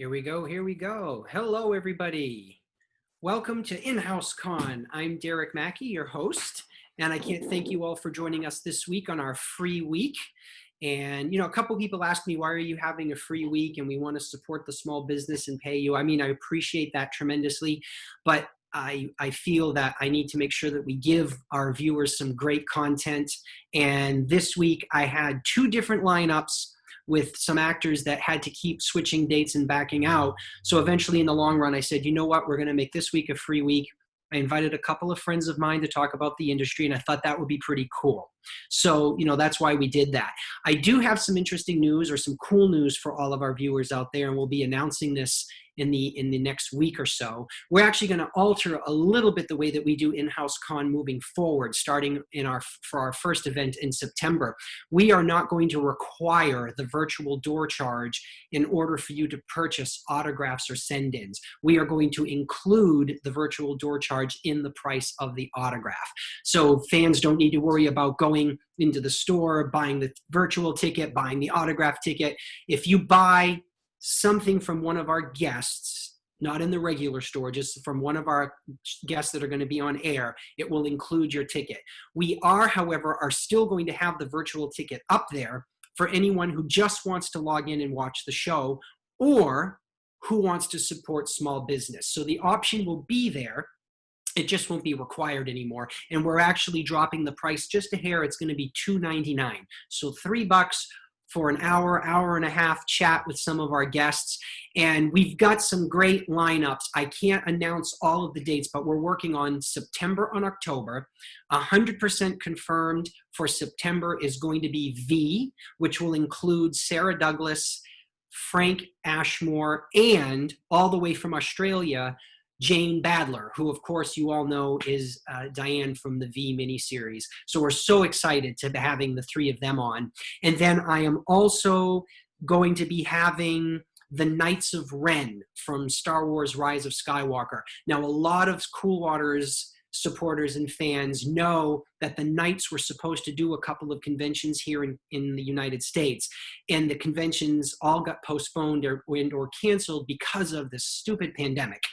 Here we go, here we go. Hello, everybody. Welcome to InHouse-CON. I'm Derek Mackey, your host, and I can't thank you all for joining us this week on our free week. And, a couple people asked me, why are you having a free week? And we want to support the small business and pay you. I mean, I appreciate that tremendously, but I feel that I need to make sure that we give our viewers some great content. And this week I had two different lineups with some actors that had to keep switching dates and backing out. So eventually in the long run, I said, you know what, we're going to make this week a free week. I invited a couple of friends of mine to talk about the industry, and I thought that would be pretty cool. So, that's why we did that. I do have some interesting news or some cool news for all of our viewers out there, and we'll be announcing this in the next week or so. We're actually going to alter a little bit the way that we do InHouse-CON moving forward, starting for our first event in September. We are not going to require the virtual door charge in order for you to purchase autographs or send-ins. We are going to include the virtual door charge in the price of the autograph. So fans don't need to worry about going into the store, buying the virtual ticket, buying the autograph ticket. If you buy something from one of our guests, not in the regular store, just from one of our guests that are going to be on air, it will include your ticket. We are, however, still going to have the virtual ticket up there for anyone who just wants to log in and watch the show or who wants to support small business. So the option will be there. It just won't be required anymore. And we're actually dropping the price just a hair. It's going to be $2.99. So $3 for an hour and a half chat with some of our guests. And we've got some great lineups. I can't announce all of the dates, but we're working on September and October. 100% confirmed for September is going to be V, which will include Sarah Douglas, Frank Ashmore, and all the way from Australia, Jane Badler, who of course you all know is Diane from the V miniseries. So we're so excited to be having the three of them on. And then I am also going to be having the Knights of Ren from Star Wars Rise of Skywalker. Now, a lot of Cool Waters supporters and fans know that the Knights were supposed to do a couple of conventions here in the United States, and the conventions all got postponed or canceled because of this stupid pandemic.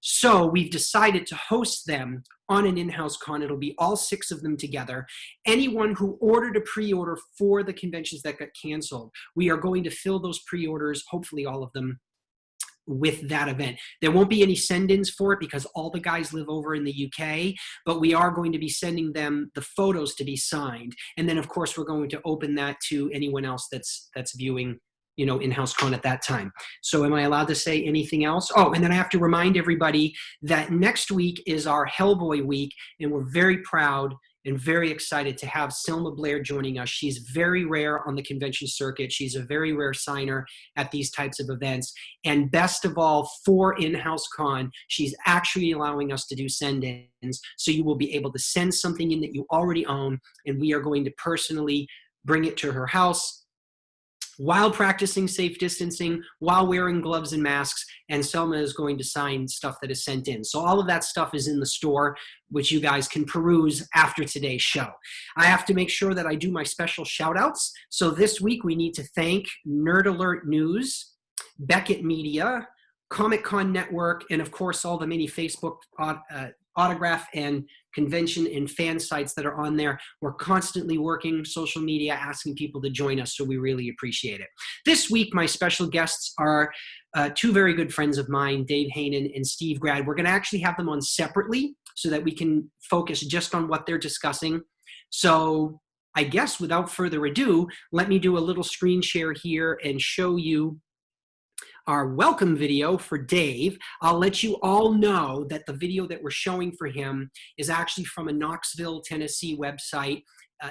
So we've decided to host them on an InHouse-CON. It'll be all 6 of them together. Anyone who ordered a pre-order for the conventions that got canceled, we are going to fill those pre-orders, hopefully all of them, with that event. There won't be any send-ins for it because all the guys live over in the UK, but we are going to be sending them the photos to be signed. And then of course we're going to open that to anyone else that's viewing InHouse-CON at that time. So am I allowed to say anything else? Oh, and then I have to remind everybody that next week is our Hellboy week, and we're very proud and very excited to have Selma Blair joining us. She's very rare on the convention circuit. She's a very rare signer at these types of events. And best of all, for InHouse-CON, she's actually allowing us to do send-ins. So you will be able to send something in that you already own, and we are going to personally bring it to her house while practicing safe distancing, while wearing gloves and masks, and Selma is going to sign stuff that is sent in. So all of that stuff is in the store, which you guys can peruse after today's show. I have to make sure that I do my special shout outs. So this week we need to thank Nerd Alert News, Beckett Media, Comic Con Network, and of course all the many Facebook autograph and convention and fan sites that are on there. We're constantly working social media, asking people to join us, so we really appreciate it. This week, my special guests are 2 very good friends of mine, Dave Hainan and Steve Grad. We're going to actually have them on separately so that we can focus just on what they're discussing. So I guess without further ado, let me do a little screen share here and show you our welcome video for Dave. I'll let you all know that the video that we're showing for him is actually from a Knoxville, Tennessee website.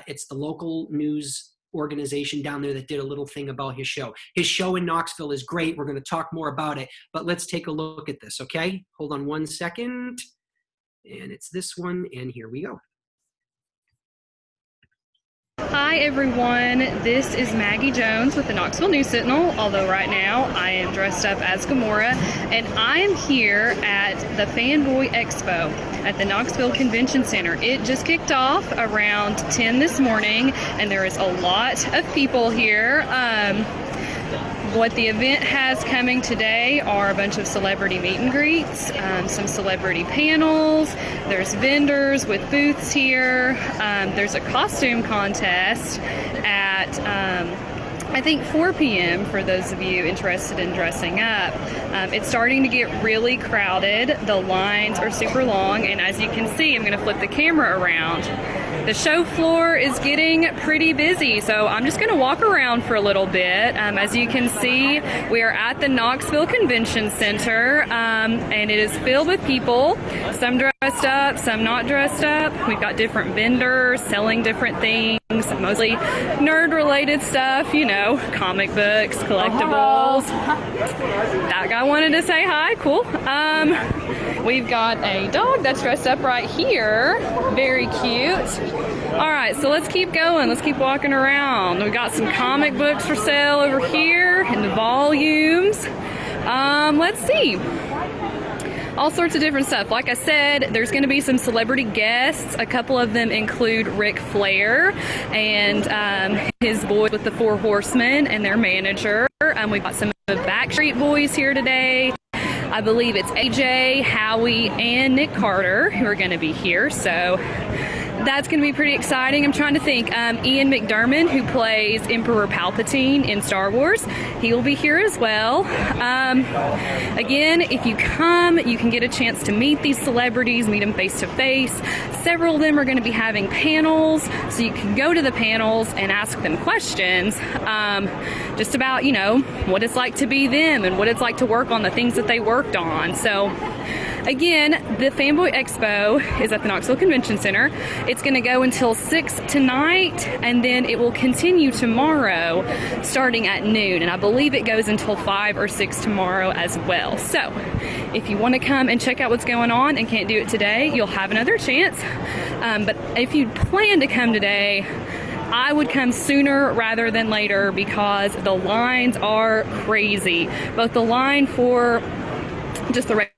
It's the local news organization down there that did a little thing about his show. His show in Knoxville is great. We're going to talk more about it, but let's take a look at this, okay? Hold on one second. And it's this one, and here we go. Hi everyone, this is Maggie Jones with the Knoxville News Sentinel, although right now I am dressed up as Gamora, and I am here at the Fanboy Expo at the Knoxville Convention Center. It just kicked off around 10 this morning, and there is a lot of people here. What the event has coming today are a bunch of celebrity meet and greets, some celebrity panels, there's vendors with booths here, there's a costume contest at I think 4 p.m. for those of you interested in dressing up. It's starting to get really crowded. The lines are super long, and as you can see, I'm going to flip the camera around. The show floor is getting pretty busy, so I'm just going to walk around for a little bit. As you can see, we are at the Knoxville Convention Center, and it is filled with people, some dressed up, some not dressed up. We've got different vendors selling different things, mostly nerd-related stuff, you know, comic books, collectibles. That guy wanted to say hi, cool. We've got a dog that's dressed up right here, very cute. All right, so let's keep going. Let's keep walking around. We've got some comic books for sale over here in the volumes. Let's see. All sorts of different stuff. Like I said, there's going to be some celebrity guests. A couple of them include Ric Flair and his boys with the Four Horsemen and their manager. We've got some of the Backstreet Boys here today. I believe it's AJ, Howie, and Nick Carter who are going to be here. So that's going to be pretty exciting. I'm trying to think. Ian McDiarmid, who plays Emperor Palpatine in Star Wars, he will be here as well. Again, if you come, you can get a chance to meet these celebrities, meet them face to face. Several of them are going to be having panels, so you can go to the panels and ask them questions just about, you know, what it's like to be them and what it's like to work on the things that they worked on. So again, the Fanboy Expo is at the Knoxville Convention Center. It's going to go until 6 tonight, and then it will continue tomorrow starting at noon. And I believe it goes until 5 or 6 tomorrow as well. So if you want to come and check out what's going on and can't do it today, you'll have another chance. But if you plan to come today, I would come sooner rather than later because the lines are crazy. Both the line for just the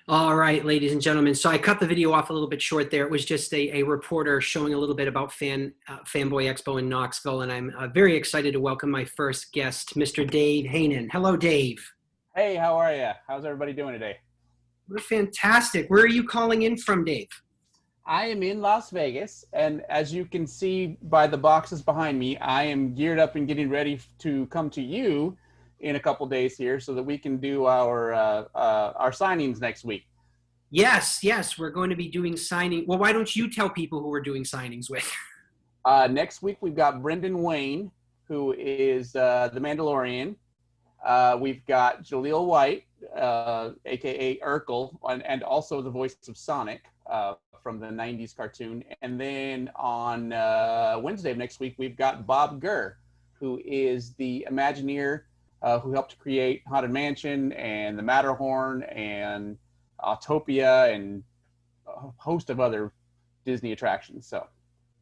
All right, ladies and gentlemen. So I cut the video off a little bit short there. It was just a reporter showing a little bit about Fanboy Expo in Knoxville, and I'm very excited to welcome my first guest, Mr. Dave Hainan. Hello, Dave. Hey, how are you? How's everybody doing today? We're fantastic. Where are you calling in from, Dave? I am in Las Vegas, and as you can see by the boxes behind me, I am geared up and getting ready to come to you in a couple days here so that we can do our signings next week. Yes, we're going to be doing signing. Well, why don't you tell people who we're doing signings with? Next week, we've got Brendan Wayne, who is the Mandalorian. We've got Jaleel White, a.k.a. Urkel, and also the voice of Sonic from the 90s cartoon. And then on Wednesday of next week, we've got Bob Gurr, who is the Imagineer who helped create Haunted Mansion and the Matterhorn and Autopia and a host of other Disney attractions. So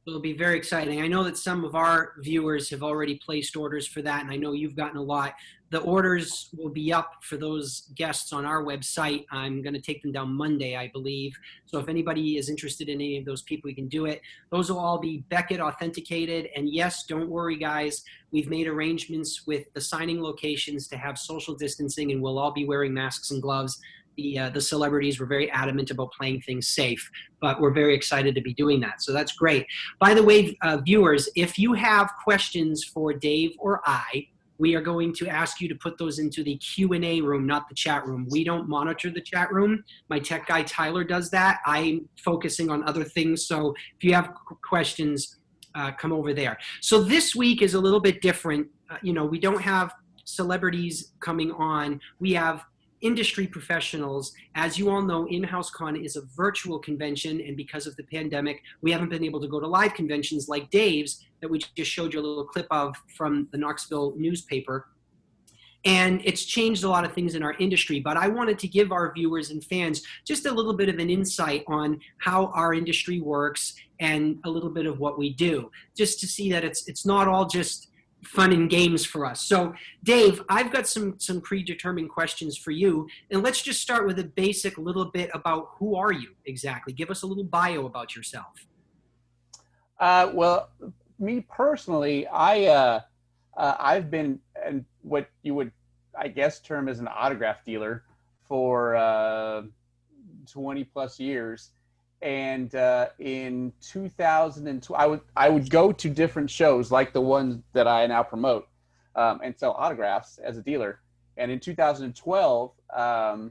it'll be very exciting. I know that some of our viewers have already placed orders for that, and I know you've gotten a lot. The orders will be up for those guests on our website. I'm going to take them down Monday, I believe. So if anybody is interested in any of those people, we can do it. Those will all be Beckett authenticated. And yes, don't worry, guys. We've made arrangements with the signing locations to have social distancing, and we'll all be wearing masks and gloves. The celebrities were very adamant about playing things safe, but we're very excited to be doing that. So that's great. By the way, viewers, if you have questions for Dave or I, we are going to ask you to put those into the Q&A room, not the chat room. We don't monitor the chat room. My tech guy, Tyler, does that. I'm focusing on other things. So if you have questions, come over there. So this week is a little bit different. We don't have celebrities coming on. We have industry professionals. As you all know, InHouse-CON is a virtual convention, and because of the pandemic, we haven't been able to go to live conventions like Dave's that we just showed you a little clip of from the Knoxville newspaper. And it's changed a lot of things in our industry, but I wanted to give our viewers and fans just a little bit of an insight on how our industry works and a little bit of what we do, just to see that it's not all just fun and games for us. So Dave, I've got some predetermined questions for you, and let's just start with a basic little bit about who are you exactly. Give us a little bio about yourself. Well, me personally, I've been and what you would, I guess, term as an autograph dealer for 20 plus years. And in 2002, I would go to different shows like the ones that I now promote and sell autographs as a dealer. And in 2012, a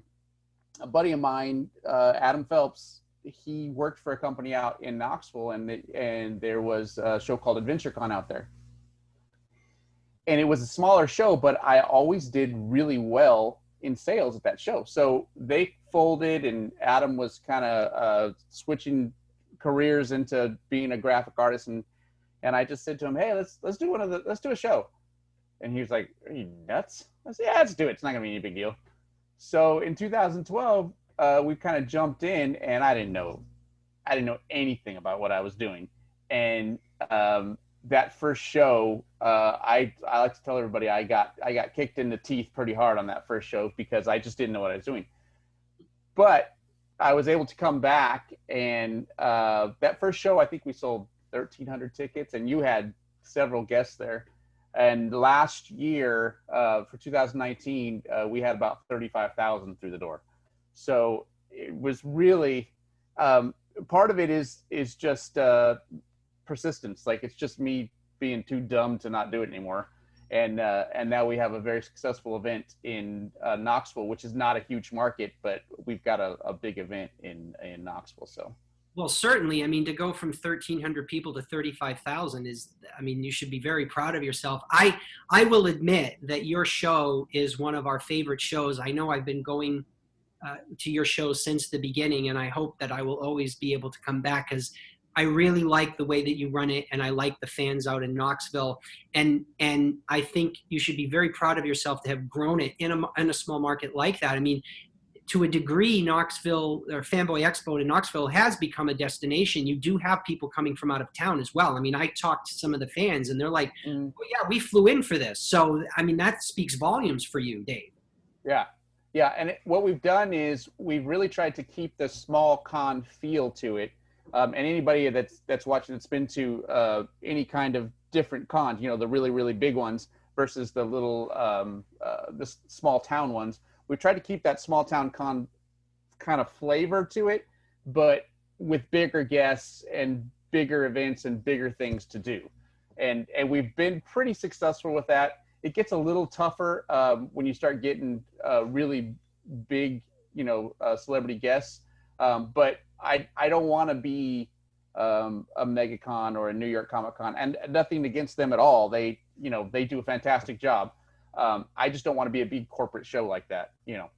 buddy of mine, Adam Phelps, he worked for a company out in Knoxville, and there was a show called InHouse-CON out there. And it was a smaller show, but I always did really well in sales at that show. So they folded, and Adam was kind of switching careers into being a graphic artist. And I just said to him, "Hey, let's do a show." And he was like, "Are you nuts?" I said, "Yeah, let's do it. It's not gonna be any big deal." So in 2012, we kind of jumped in, and I didn't know anything about what I was doing. And that first show, I like to tell everybody I got kicked in the teeth pretty hard on that first show because I just didn't know what I was doing. But I was able to come back, and that first show, I think we sold 1,300 tickets, and you had several guests there. And last year, for 2019, we had about 35,000 through the door. So it was really, part of it is just persistence. Like, it's just me being too dumb to not do it anymore. And now we have a very successful event in Knoxville, which is not a huge market, but we've got a big event in Knoxville. So. Well, certainly. I mean, to go from 1,300 people to 35,000 is, I mean, you should be very proud of yourself. I will admit that your show is one of our favorite shows. I know I've been going to your show since the beginning, and I hope that I will always be able to come back because I really like the way that you run it, and I like the fans out in Knoxville. And I think you should be very proud of yourself to have grown it in a small market like that. I mean, to a degree, Knoxville or Fanboy Expo in Knoxville has become a destination. You do have people coming from out of town as well. I mean, I talked to some of the fans, and they're like, well, yeah, we flew in for this. So, I mean, that speaks volumes for you, Dave. Yeah. Yeah. And what we've done is we've really tried to keep the small con feel to it. And anybody that's watching that's been to any kind of different cons, you know, the really, really big ones versus the little, the small town ones, we tried to keep that small town con kind of flavor to it, but with bigger guests and bigger events and bigger things to do. And we've been pretty successful with that. It gets a little tougher when you start getting really big, you know, celebrity guests. But I don't want to be a MegaCon or a New York Comic Con, and nothing against them at all. They do a fantastic job. I just don't want to be a big corporate show like that, you know.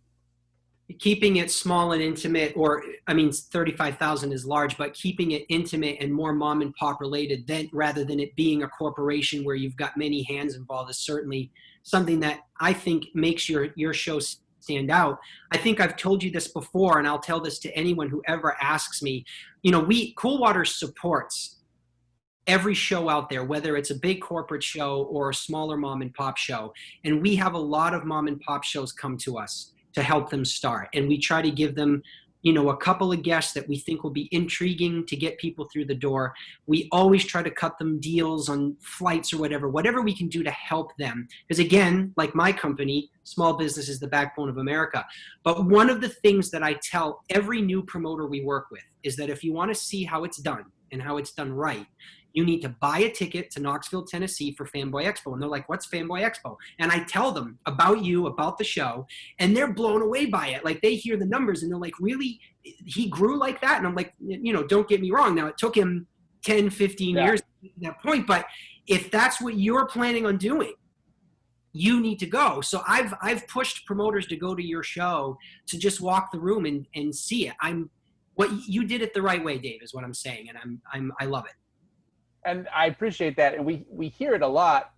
Keeping it small and intimate, or I mean, 35,000 is large, but keeping it intimate and more mom and pop related, then rather than it being a corporation where you've got many hands involved, is certainly something that I think makes your show stand out. I think I've told you this before, and I'll tell this to anyone who ever asks me. You know, Cool Water supports every show out there, whether it's a big corporate show or a smaller mom and pop show. And we have a lot of mom and pop shows come to us to help them start. And we try to give them, you know, a couple of guests that we think will be intriguing to get people through the door. We always try to cut them deals on flights or whatever we can do to help them. Because again, like my company, small business is the backbone of America. But one of the things that I tell every new promoter we work with is that if you want to see how it's done and how it's done right, you need to buy a ticket to Knoxville, Tennessee for Fanboy Expo. And they're like, what's Fanboy Expo? And I tell them about you, about the show, and they're blown away by it. Like, they hear the numbers and they're like, really? He grew like that? And I'm like, you know, don't get me wrong. Now, it took him 10, 15 years to get to that point. But if that's what you're planning on doing, you need to go. So I've pushed promoters to go to your show to just walk the room and see it. What you did it the right way, Dave, is what I'm saying. And I love it. And I appreciate that. And we hear it a lot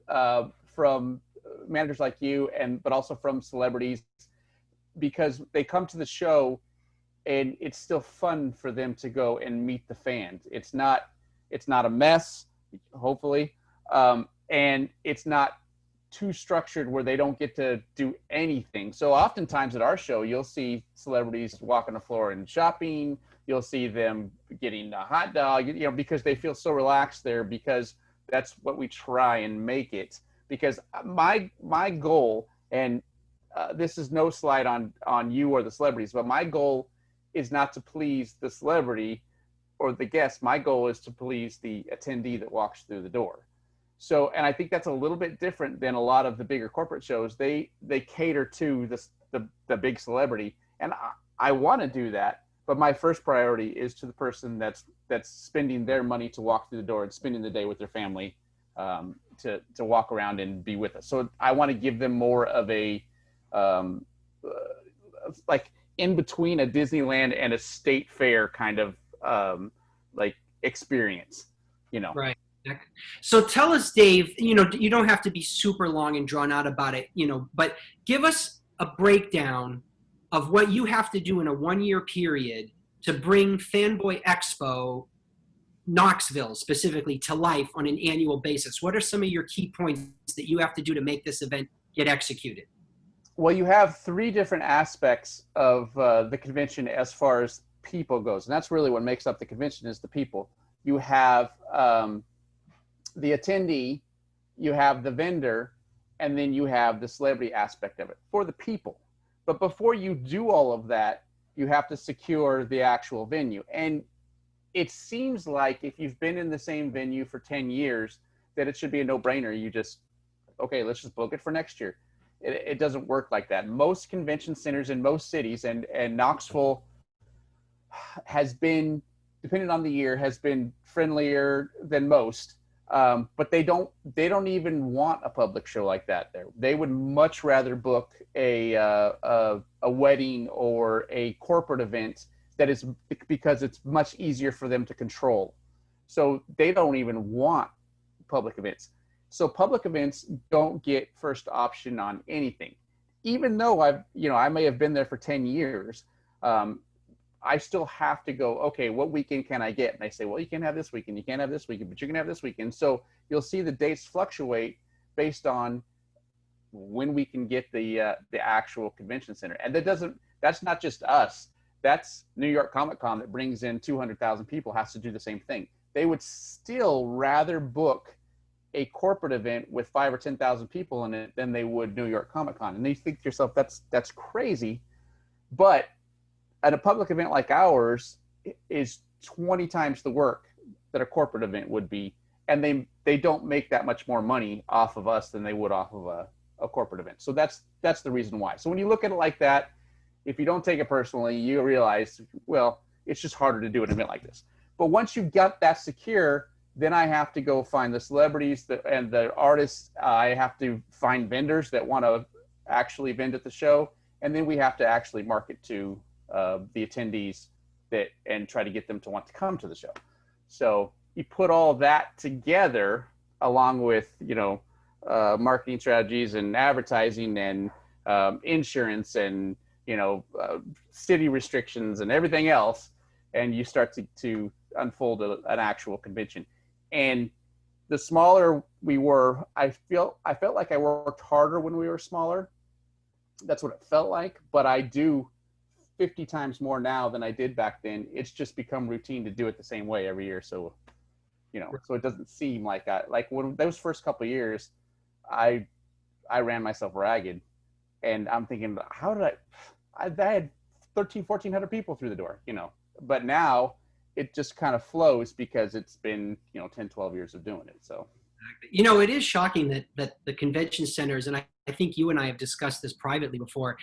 from managers like you, but also from celebrities, because they come to the show and it's still fun for them to go and meet the fans. It's not a mess, hopefully. and it's not too structured where they don't get to do anything. So oftentimes at our show, you'll see celebrities walking the floor and shopping. You'll see them getting a hot dog, because they feel so relaxed there, because that's what we try and make it. Because my goal, and this is no slight on you or the celebrities, but my goal is not to please the celebrity or the guest. My goal is to please the attendee that walks through the door. So, and I think that's a little bit different than a lot of the bigger corporate shows. They cater to the big celebrity, and I want to do that. But my first priority is to the person that's spending their money to walk through the door and spending the day with their family, to walk around and be with us. So I want to give them more of a like in between a Disneyland and a state fair kind of like experience, Right. So tell us, Dave, you don't have to be super long and drawn out about it, but give us a breakdown of what you have to do in a 1-year period to bring Fanboy Expo Knoxville specifically to life on an annual basis. What are some of your key points that you have to do to make this event get executed? Well, you have 3 different aspects of the convention as far as people goes, and that's really what makes up the convention is the people. You have the attendee, you have the vendor, and then you have the celebrity aspect of it for the people. But before you do all of that, you have to secure the actual venue. And it seems like if you've been in the same venue for 10 years, that it should be a no-brainer. You just, okay, let's just book it for next year. It doesn't work like that. Most convention centers in most cities, and Knoxville has been, depending on the year, has been friendlier than most. But they don't even want a public show like that there. They would much rather book a wedding or a corporate event that is, because it's much easier for them to control. So they don't even want public events. So public events don't get first option on anything. Even though I may have been there for 10 years, I still have to go, okay, what weekend can I get? And they say, well, you can't have this weekend, you can't have this weekend, but you can have this weekend. So you'll see the dates fluctuate based on when we can get the actual convention center. And that's not just us. That's New York Comic Con that brings in 200,000 people, has to do the same thing. They would still rather book a corporate event with 5 or 10,000 people in it than they would New York Comic Con. And you think to yourself, that's crazy. But at a public event like ours is 20 times the work that a corporate event would be. And they don't make that much more money off of us than they would off of a corporate event. So that's the reason why. So when you look at it like that, if you don't take it personally, you realize, well, it's just harder to do an event like this. But once you've got that secure, then I have to go find the celebrities and the artists. I have to find vendors that want to actually vend at the show. And then we have to actually market to the attendees and try to get them to want to come to the show. So you put all that together along with, marketing strategies and advertising and insurance and, city restrictions and everything else. And you start to unfold an actual convention. And the smaller we were, I felt like I worked harder when we were smaller. That's what it felt like. But I do 50 times more now than I did back then. It's just become routine to do it the same way every year. So, so it doesn't seem like when those first couple of years, I ran myself ragged, and I'm thinking, how did I had 1,400 people through the door, but now it just kind of flows because it's been, 10, 12 years of doing it. So, it is shocking that the convention centers, and I think you and I have discussed this privately before,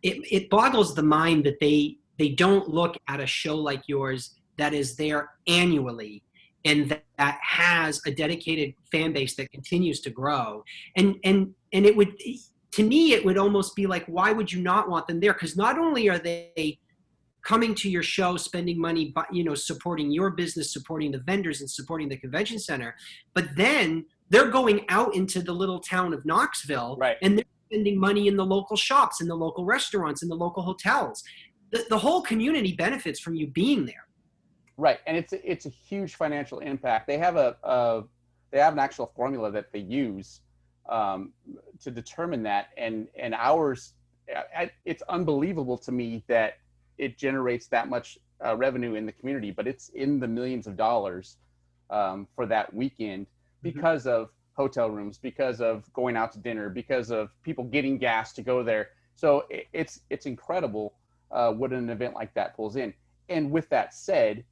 it boggles the mind that they don't look at a show like yours that is there annually and that has a dedicated fan base that continues to grow. And it would, to me, it would almost be like, why would you not want them there? Because not only are they coming to your show, spending money, supporting your business, supporting the vendors and supporting the convention center, but then they're going out into the little town of Knoxville, right, and they're spending money in the local shops, in the local restaurants, in the local hotels. The whole community benefits from you being there. Right, and it's a huge financial impact. They have a they have an actual formula that they use to determine that. And ours, it's unbelievable to me that it generates that much revenue in the community, but it's in the millions of dollars for that weekend because of hotel rooms, because of going out to dinner, because of people getting gas to go there. So it's incredible what an event like that pulls in. And with that said,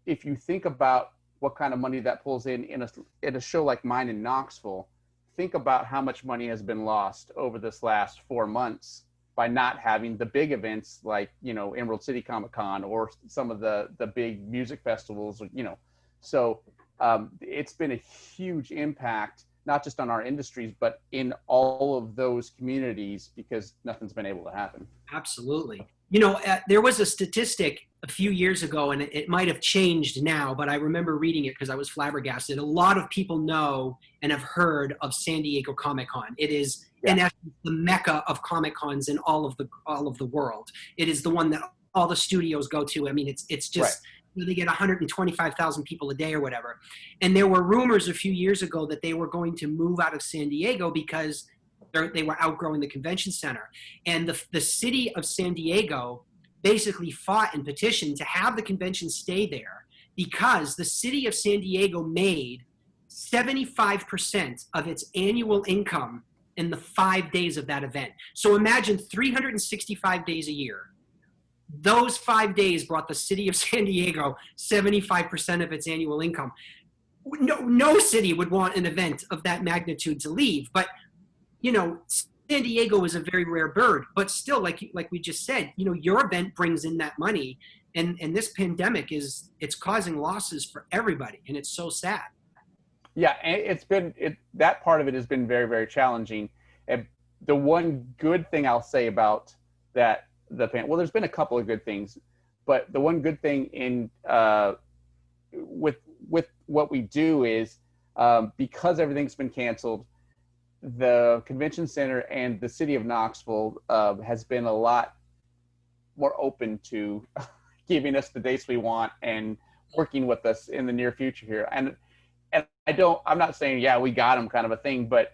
if you think about what kind of money that pulls in a show like mine in Knoxville, think about how much money has been lost over this last 4 months by not having the big events like, Emerald City Comic Con or some of the big music festivals, So it's been a huge impact, not just on our industries, but in all of those communities because nothing's been able to happen. Absolutely. There was a statistic a few years ago, and it might have changed now, but I remember reading it because I was flabbergasted. A lot of people know and have heard of San Diego Comic-Con. It is, in essence, the mecca of Comic-Cons in all of the world. It is the one that all the studios go to. I mean, it's just they get 125,000 people a day or whatever. And there were rumors a few years ago that they were going to move out of San Diego because they were outgrowing the convention center. And the city of San Diego basically fought and petitioned to have the convention stay there because the city of San Diego made 75% of its annual income in the 5 days of that event. So imagine 365 days a year. Those 5 days brought the city of San Diego 75% of its annual income. No city would want an event of that magnitude to leave, but San Diego is a very rare bird, but still, like we just said, your event brings in that money, and this pandemic it's causing losses for everybody, and it's so sad. Yeah, and that part of it has been very, very challenging. And the one good thing I'll say about that, there's been a couple of good things, but the one good thing with what we do is because everything's been canceled, the convention center and the city of Knoxville has been a lot more open to giving us the dates we want and working with us in the near future here. And I'm not saying, we got them kind of a thing, but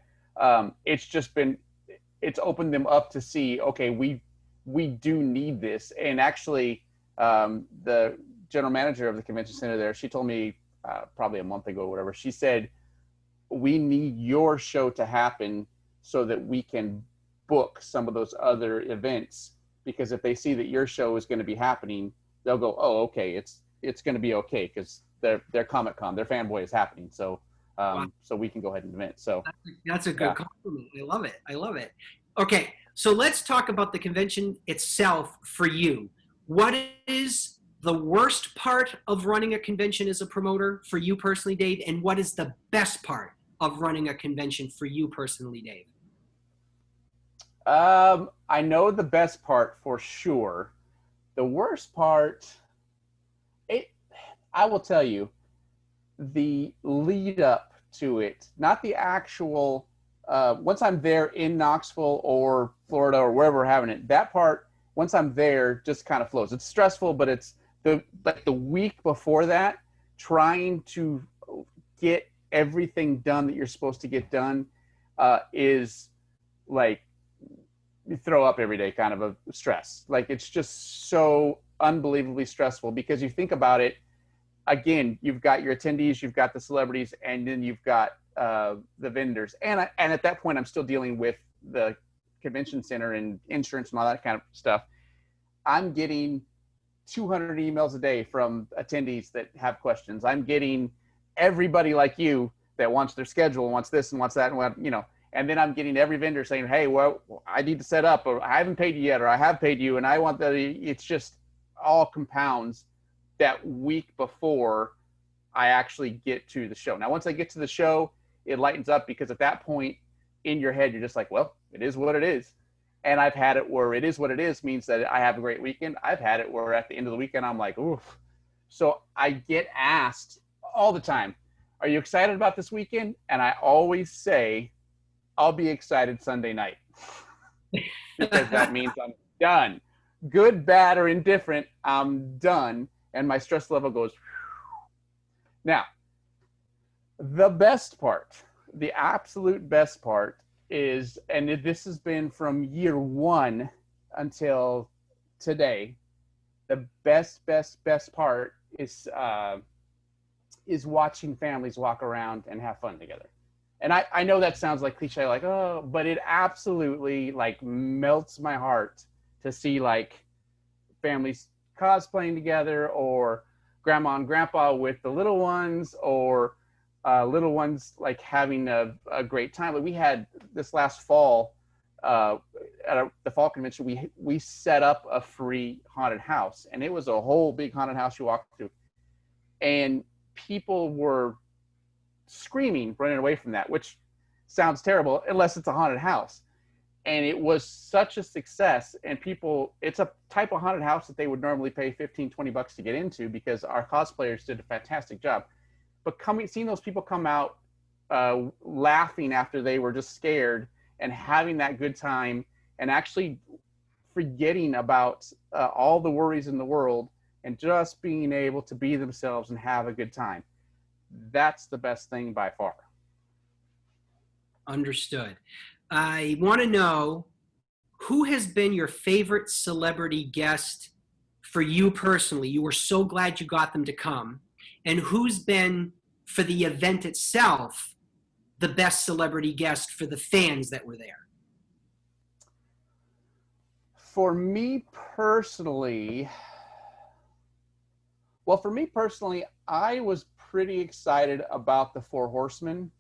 it's opened them up to see, okay, we do need this. And actually the general manager of the convention center there, she told me probably a month ago or whatever, she said, we need your show to happen so that we can book some of those other events, because if they see that your show is going to be happening, they'll go, oh, okay, it's going to be okay because their Comic-Con, their fanboy is happening. So so we can go ahead and event. So that's a good compliment. I love it. Okay, so let's talk about the convention itself for you. What is the worst part of running a convention as a promoter for you personally, Dave? And what is the best part of running a convention for you personally, Dave? I know the best part for sure. The worst part, I will tell you, the lead up to it, not the actual, once I'm there in Knoxville or Florida or wherever we're having it, that part, once I'm there, just kind of flows. It's stressful, but it's the week before that, trying to get everything done that you're supposed to get done is like you throw up every day kind of a stress. Like it's just so unbelievably stressful because you think about it, again, you've got your attendees, you've got the celebrities, and then you've got the vendors. And at that point, I'm still dealing with the convention center and insurance and all that kind of stuff. I'm getting 200 emails a day from attendees that have questions. I'm getting everybody like you that wants their schedule, wants this and wants that, and and then I'm getting every vendor saying, hey, well, I need to set up, or I haven't paid you yet, or I have paid you, and I want that. It's just all compounds that week before I actually get to the show. Now, once I get to the show, it lightens up because at that point in your head, you're just like, well, it is what it is. And I've had it where it is what it is means that I have a great weekend. I've had it where at the end of the weekend, I'm like, oof. So I get asked all the time, are you excited about this weekend? And I always say, I'll be excited Sunday night because that means I'm done. Good, bad, or indifferent, I'm done. And my stress level goes. Now, The best part, the absolute best part is, and this has been from year one until today, the best part is watching families walk around and have fun together. And I know that sounds like cliche, like, oh, but it absolutely like melts my heart to see like families cosplaying together, or grandma and grandpa with the little ones, or little ones like having a great time. Like we had this last fall at the fall convention, we set up a free haunted house, and it was a whole big haunted house you walked through, and people were screaming, running away from that, which sounds terrible unless it's a haunted house. And it was such a success, and people, it's a type of haunted house that they would normally pay $15-20 to get into, because our cosplayers did a fantastic job. But seeing those people come out laughing after they were just scared, and having that good time, and actually forgetting about all the worries in the world, and just being able to be themselves and have a good time. That's the best thing by far. Understood. I want to know, who has been your favorite celebrity guest for you personally? You were so glad you got them to come. And who's been, for the event itself, the best celebrity guest for the fans that were there? For me personally, I was pretty excited about the Four Horsemen.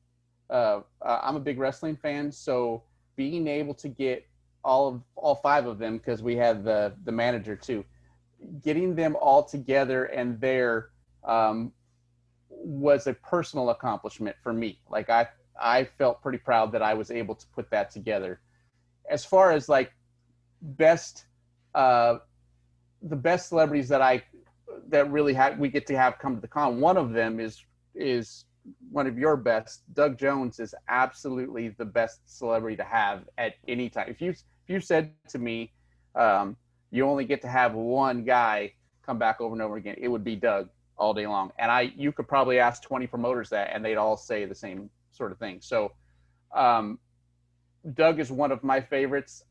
I'm a big wrestling fan, so being able to get all five of them, because we had the manager too, getting them all together and there was a personal accomplishment for me. Like I felt pretty proud that I was able to put that together. As far as like the best celebrities that really we get to have come to the con, one of them is one of your best. Doug Jones is absolutely the best celebrity to have at any time. If you said to me, you only get to have one guy come back over and over again, it would be Doug all day long. And you could probably ask 20 promoters that, and they'd all say the same sort of thing. So Doug is one of my favorites.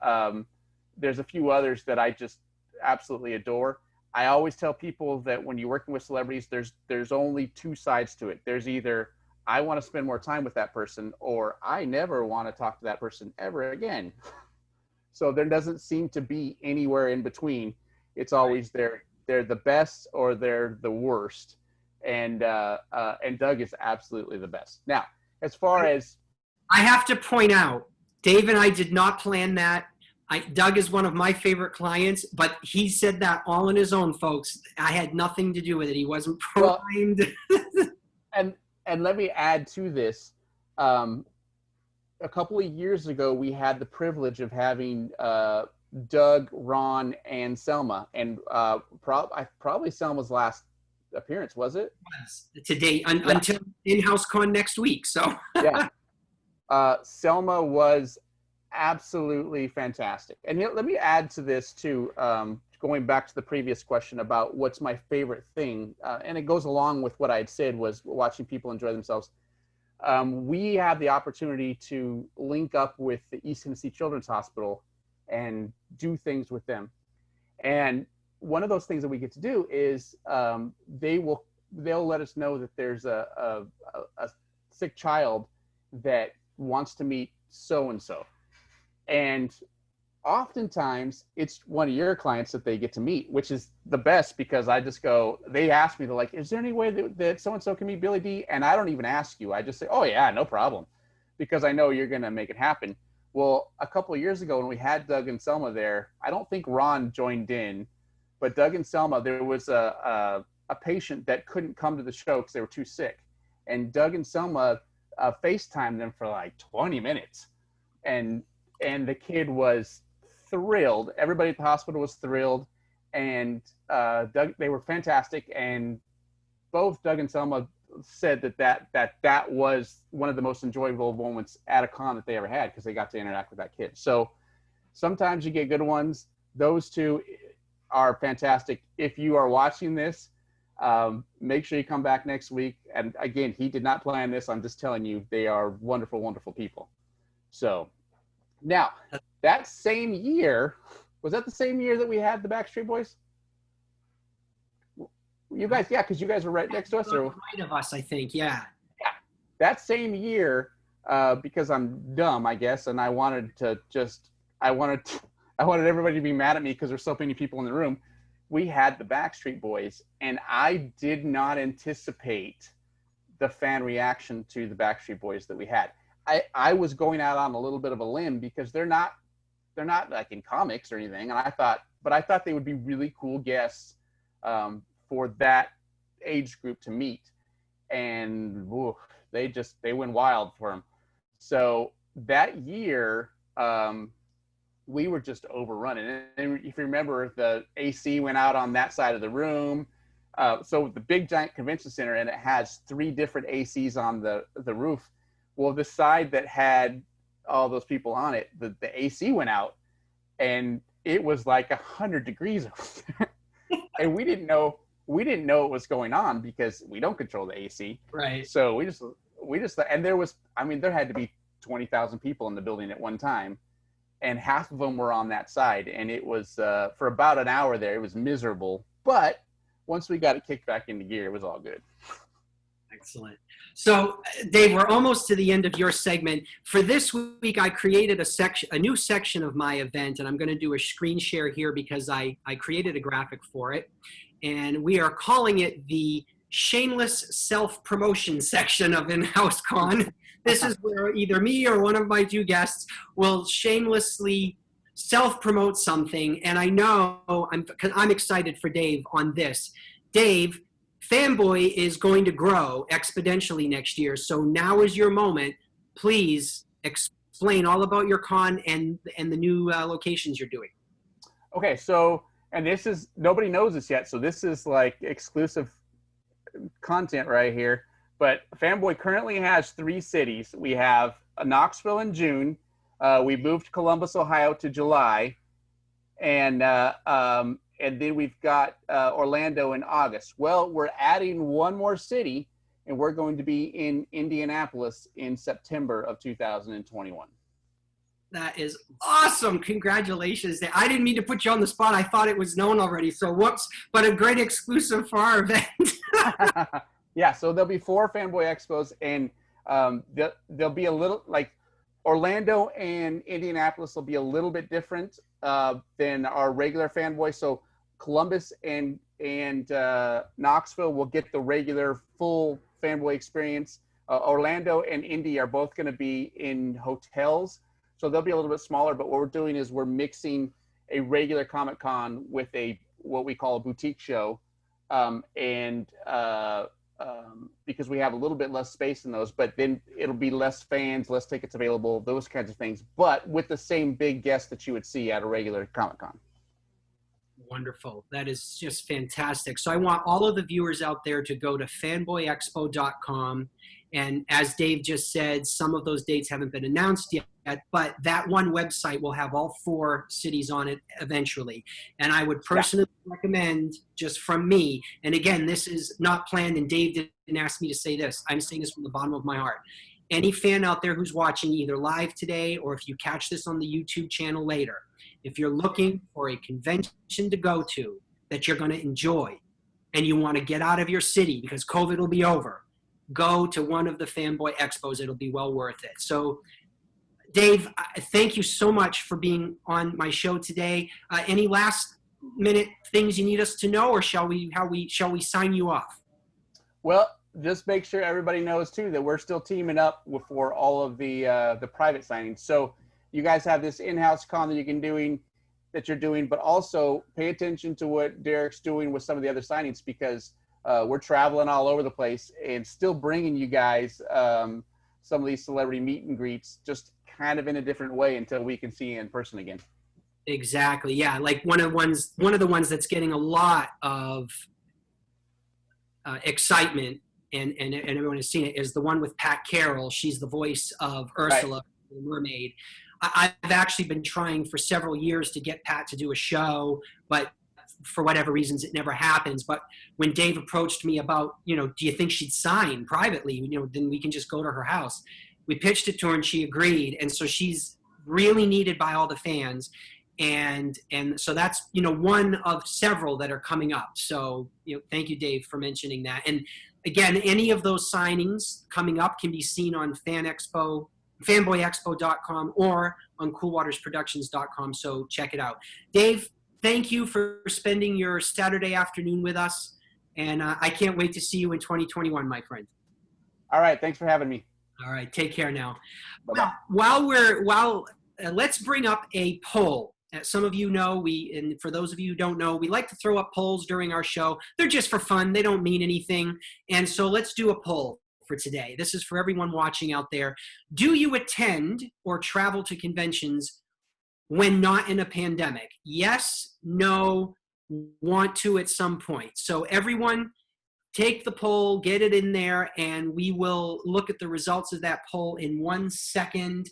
There's a few others that I just absolutely adore. I always tell people that when you're working with celebrities, there's only two sides to it. There's either I want to spend more time with that person, or I never want to talk to that person ever again. So there doesn't seem to be anywhere in between. It's always they're the best or they're the worst. And Doug is absolutely the best. Now, as far as I have to point out, Dave and I did not plan that. Doug is one of my favorite clients, but he said that all on his own, folks. I had nothing to do with it. He wasn't primed. Well, and let me add to this. A couple of years ago, we had the privilege of having Doug, Ron, and Selma, and probably Selma's last appearance, was it? To date, until InHouse-CON next week. So yeah, Selma was absolutely fantastic. And let me add to this too, going back to the previous question about what's my favorite thing, and it goes along with what I had said, was watching people enjoy themselves. We have the opportunity to link up with the East Tennessee Children's Hospital and do things with them. And one of those things that we get to do is they'll let us know that there's a sick child that wants to meet so-and-so. And oftentimes it's one of your clients that they get to meet, which is the best, because I just go, they ask me, they're like, is there any way that so-and-so can meet Billy D? And I don't even ask you. I just say, oh yeah, no problem. Because I know you're going to make it happen. Well, a couple of years ago when we had Doug and Selma there, I don't think Ron joined in, but Doug and Selma, there was a patient that couldn't come to the show because they were too sick. And Doug and Selma FaceTimed them for like 20 minutes. And the kid was thrilled. Everybody at the hospital was thrilled. And Doug, they were fantastic. And both Doug and Selma said that was one of the most enjoyable moments at a con that they ever had, because they got to interact with that kid. So sometimes you get good ones. Those two are fantastic. If you are watching this, Make sure you come back next week. And again, he did not plan this. I'm just telling you, they are wonderful, wonderful people. So now that same year, was that the same year that we had the Backstreet Boys? You guys, yeah, because you guys were right next to us. Or right of us, I think, yeah. That same year, because I'm dumb, I guess, and I wanted everybody to be mad at me because there's so many people in the room. We had the Backstreet Boys, and I did not anticipate the fan reaction to the Backstreet Boys that we had. I was going out on a little bit of a limb because they're not like in comics or anything, and I thought they would be really cool guests for that age group to meet, and woo, they went wild for them. So that year, we were just overrun. And if you remember, the AC went out on that side of the room. So the big giant convention center, and it has 3 different ACs on the roof. Well, the side that had all those people on it, the AC went out, and it was like 100 degrees over there. And we didn't know what was going on because we don't control the AC. Right. So we just, and there had to be 20,000 people in the building at one time, and half of them were on that side. And it was, for about an hour there, it was miserable. But once we got it kicked back into gear, it was all good. Excellent. So, Dave, we're almost to the end of your segment. For this week, I created a new section of my event, and I'm going to do a screen share here because I created a graphic for it. And we are calling it the shameless self-promotion section of InHouse-CON. This is where either me or one of my 2 guests will shamelessly self-promote something. And I know, because I'm excited for Dave on this. Dave, Fanboy is going to grow exponentially next year. So now is your moment. Please explain all about your con and the new locations you're doing. Okay, so, and this is, nobody knows this yet. So this is like exclusive content right here. But Fanboy currently has 3 cities. We have Knoxville in June. We moved Columbus, Ohio to July. And then we've got Orlando in August. Well, we're adding 1 more city, and we're going to be in Indianapolis in September of 2021. That is awesome. Congratulations. I didn't mean to put you on the spot. I thought it was known already. So whoops, but a great exclusive for our event. Yeah, so there'll be 4 Fanboy Expos, and there'll be a little, like, Orlando and Indianapolis will be a little bit different than our regular Fanboy. So Columbus and Knoxville will get the regular full Fanboy experience. Orlando and Indy are both going to be in hotels, so they'll be a little bit smaller. But what we're doing is we're mixing a regular Comic-Con with what we call a boutique show, because we have a little bit less space in those, but then it'll be less fans, less tickets available, those kinds of things, but with the same big guests that you would see at a regular Comic-Con. Wonderful. That is just fantastic. So I want all of the viewers out there to go to fanboyexpo.com. And as Dave just said, some of those dates haven't been announced yet, but that one website will have all 4 cities on it eventually. And I would personally recommend, just from me, and again, this is not planned, and Dave didn't ask me to say this. I'm saying this from the bottom of my heart. Any fan out there who's watching either live today or if you catch this on the YouTube channel later, if you're looking for a convention to go to that you're going to enjoy and you want to get out of your city because COVID will be over, go to one of the Fanboy Expos. It'll be well worth it. So, Dave, thank you so much for being on my show today. Any last minute things you need us to know, or shall we sign you off? Well, just make sure everybody knows too that we're still teaming up for all of the private signings. So you guys have this in-house con that you're doing, but also pay attention to what Derek's doing with some of the other signings, because we're traveling all over the place and still bringing you guys some of these celebrity meet and greets, just kind of in a different way until we can see you in person again. Exactly. Yeah. Like one of the ones that's getting a lot of excitement and everyone has seen it is the one with Pat Carroll. She's the voice of Ursula, the mermaid. I've actually been trying for several years to get Pat to do a show, but for whatever reasons, it never happens. But when Dave approached me about, do you think she'd sign privately? Then we can just go to her house. We pitched it to her and she agreed. And so she's really needed by all the fans. And so that's, one of several that are coming up. So, thank you, Dave, for mentioning that. And again, any of those signings coming up can be seen on fanboyexpo.com or on coolwatersproductions.com. So check it out. Dave, thank you for spending your Saturday afternoon with us. And I can't wait to see you in 2021, my friend. All right. Thanks for having me. All right. Take care now. Bye-bye. Well, let's bring up a poll. As some of you know, and for those of you who don't know, we like to throw up polls during our show. They're just for fun. They don't mean anything. And so let's do a poll for today. This is for everyone watching out there. Do you attend or travel to conventions when not in a pandemic? Yes, no, want to at some point. So everyone take the poll, get it in there, and we will look at the results of that poll in 1 second.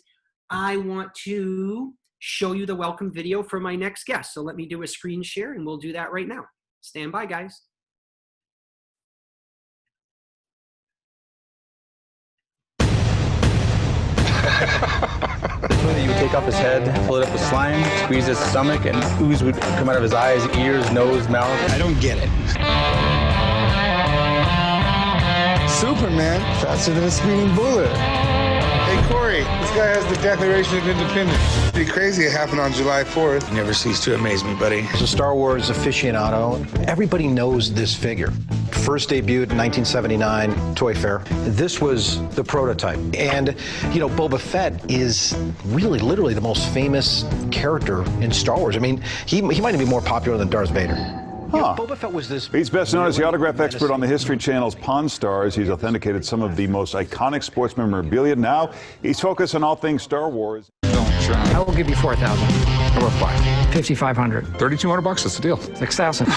I want to show you the welcome video for my next guest. So let me do a screen share and we'll do that right now. Stand by, guys. You would take off his head, fill it up with slime, squeeze his stomach, and ooze would come out of his eyes, ears, nose, mouth. I don't get it. Superman, faster than a speeding bullet. Hey, Corey, this guy has the Declaration of Independence. Pretty crazy it happened on July 4th. You never cease to amaze me, buddy. As a Star Wars aficionado, everybody knows this figure. First debuted in 1979, Toy Fair. This was the prototype. And, Boba Fett is really, literally the most famous character in Star Wars. I mean, he might even be more popular than Darth Vader. Huh. Boba Fett was this. He's best known as the autograph expert on the History Channel's Pawn Stars. He's authenticated some of the most iconic sports memorabilia. Now he's focused on all things Star Wars. Don't try. I will give you 4,000. How about 5? 5,500. $3,200. That's the deal. 6,000.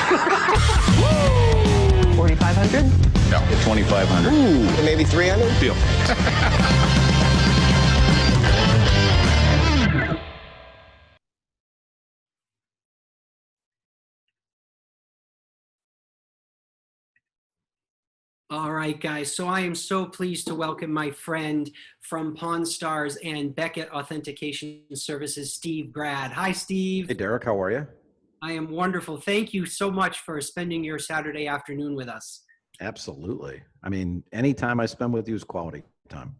4,500. No, 2,500. Ooh, maybe 300? Deal. All right, guys. So I am so pleased to welcome my friend from Pawn Stars and Beckett Authentication Services, Steve Grad. Hi, Steve. Hey, Derek, how are you? I am wonderful. Thank you so much for spending your Saturday afternoon with us. Absolutely. I mean, any time I spend with you is quality time.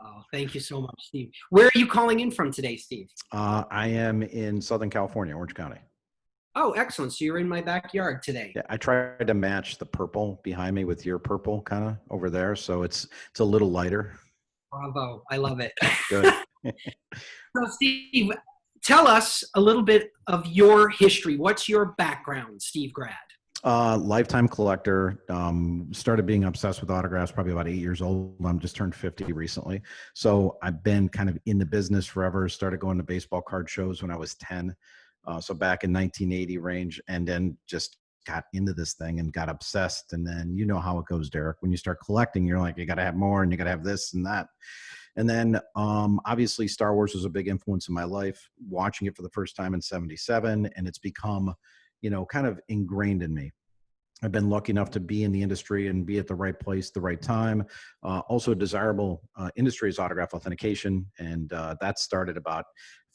Oh, thank you so much, Steve. Where are you calling in from today, Steve? I am in Southern California, Orange County. Oh, excellent. So you're in my backyard today. Yeah, I tried to match the purple behind me with your purple kind of over there, so it's a little lighter. Bravo. I love it. Good. So, Steve, tell us a little bit of your history. What's your background, Steve Grad? Lifetime collector. Started being obsessed with autographs probably about 8 years old. I'm just turned 50 recently. So I've been kind of in the business forever. Started going to baseball card shows when I was 10. So back in 1980 range, and then just got into this thing and got obsessed. And then you know how it goes, Derek. When you start collecting, you're like, you got to have more and you got to have this and that. And then obviously Star Wars was a big influence in my life, watching it for the first time in 77. And it's become, kind of ingrained in me. I've been lucky enough to be in the industry and be at the right place, the right time. Also a desirable industry is autograph authentication. And that started about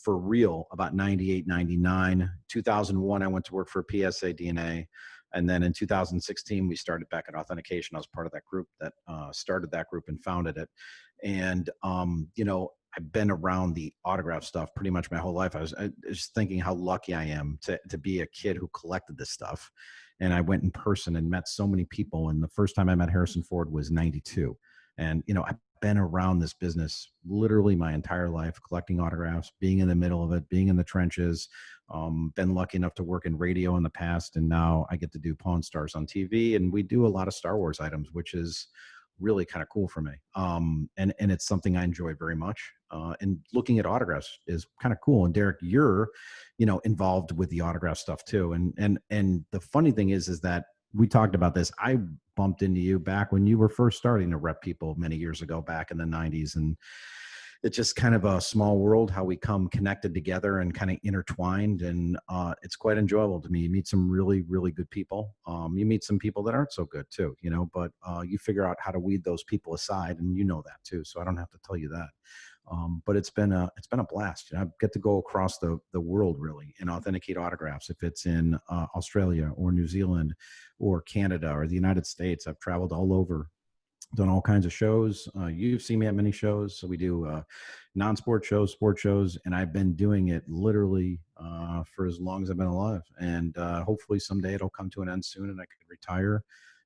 98, 99. 2001, I went to work for PSA DNA. And then in 2016, we started Beckett Authentication. I was part of that group that started that group and founded it. And, I've been around the autograph stuff pretty much my whole life. I was just thinking how lucky I am to be a kid who collected this stuff. And I went in person and met so many people. And the first time I met Harrison Ford was 92. And, I've been around this business literally my entire life, collecting autographs, being in the middle of it, being in the trenches. Been lucky enough to work in radio in the past. And now I get to do Pawn Stars on TV. And we do a lot of Star Wars items, which is really kind of cool for me. And it's something I enjoy very much. And looking at autographs is kind of cool. And Derek, you're, involved with the autograph stuff too. And the funny thing is that we talked about this. I bumped into you back when you were first starting to rep people many years ago, back in the 90s. And it's just kind of a small world, how we come connected together and kind of intertwined. And it's quite enjoyable to me. You meet some really, really good people. You meet some people that aren't so good too, but you figure out how to weed those people aside, and you know that too. So I don't have to tell you that. But it's been a blast. I get to go across the world really and authenticate autographs. If it's in Australia or New Zealand or Canada or the United States, I've traveled all over, done all kinds of shows. You've seen me at many shows. So we do non-sport shows, sport shows, and I've been doing it literally for as long as I've been alive. And hopefully someday it'll come to an end soon, and I could retire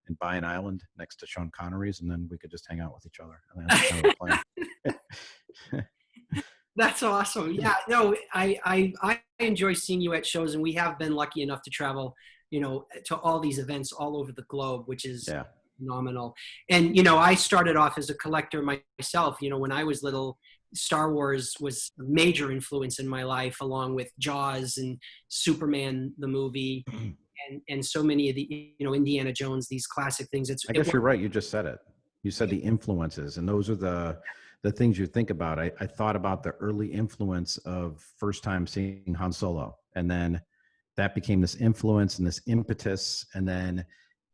and buy an island next to Sean Connery's, and then we could just hang out with each other. And that's kind of the plan. That's awesome. Yeah, no, I enjoy seeing you at shows, and we have been lucky enough to travel, to all these events all over the globe, which is phenomenal. And, I started off as a collector myself. When I was little, Star Wars was a major influence in my life, along with Jaws and Superman, the movie, and so many of the, Indiana Jones, these classic things. I guess you're right. You just said it. You said the influences, and those are the things you think about. I thought about the early influence of first time seeing Han Solo, and then that became this influence and this impetus. And then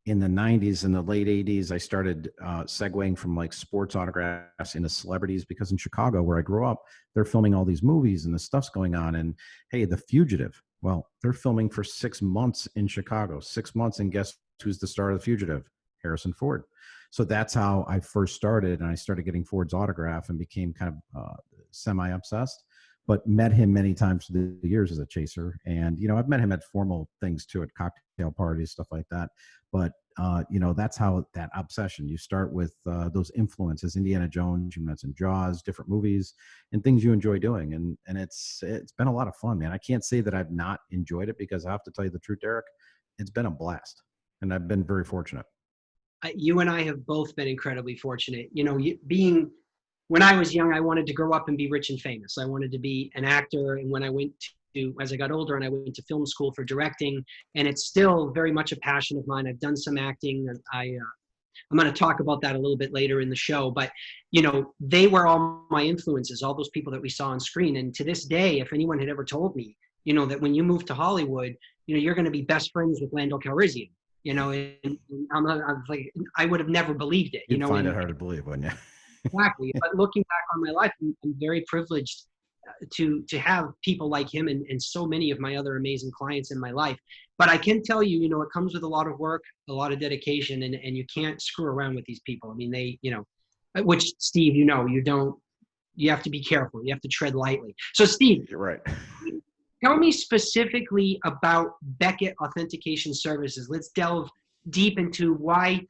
in the 90s and the late 80s, I started segueing from like sports autographs into celebrities, because in Chicago, where I grew up, they're filming all these movies and the stuff's going on. And hey, The Fugitive, well, they're filming for 6 months in Chicago, 6 months. And guess who's the star of The Fugitive? Harrison Ford. So that's how I first started, and I started getting Ford's autograph and became kind of semi-obsessed, but met him many times through the years as a chaser. And, I've met him at formal things too, at cocktail parties, stuff like that. But, that's how that obsession, you start with those influences, Indiana Jones, you mentioned Jaws, different movies and things you enjoy doing. And it's been a lot of fun, man. I can't say that I've not enjoyed it, because I have to tell you the truth, Derek, it's been a blast, and I've been very fortunate. You and I have both been incredibly fortunate. When I was young, I wanted to grow up and be rich and famous. I wanted to be an actor. And when I went as I got older, and I went to film school for directing, and it's still very much a passion of mine. I've done some acting, and I'm going to talk about that a little bit later in the show. But, they were all my influences, all those people that we saw on screen. And to this day, if anyone had ever told me, that when you move to Hollywood, you're going to be best friends with Lando Calrissian, and I'm like, I would have never believed it. You'd find it hard to believe, wouldn't you? Exactly. But looking back on my life, I'm very privileged to have people like him and so many of my other amazing clients in my life. But I can tell you, it comes with a lot of work, a lot of dedication, and you can't screw around with these people. I mean, they, which Steve, you have to be careful. You have to tread lightly. So Steve, you're right. Tell me specifically about Beckett Authentication Services. Let's delve deep into why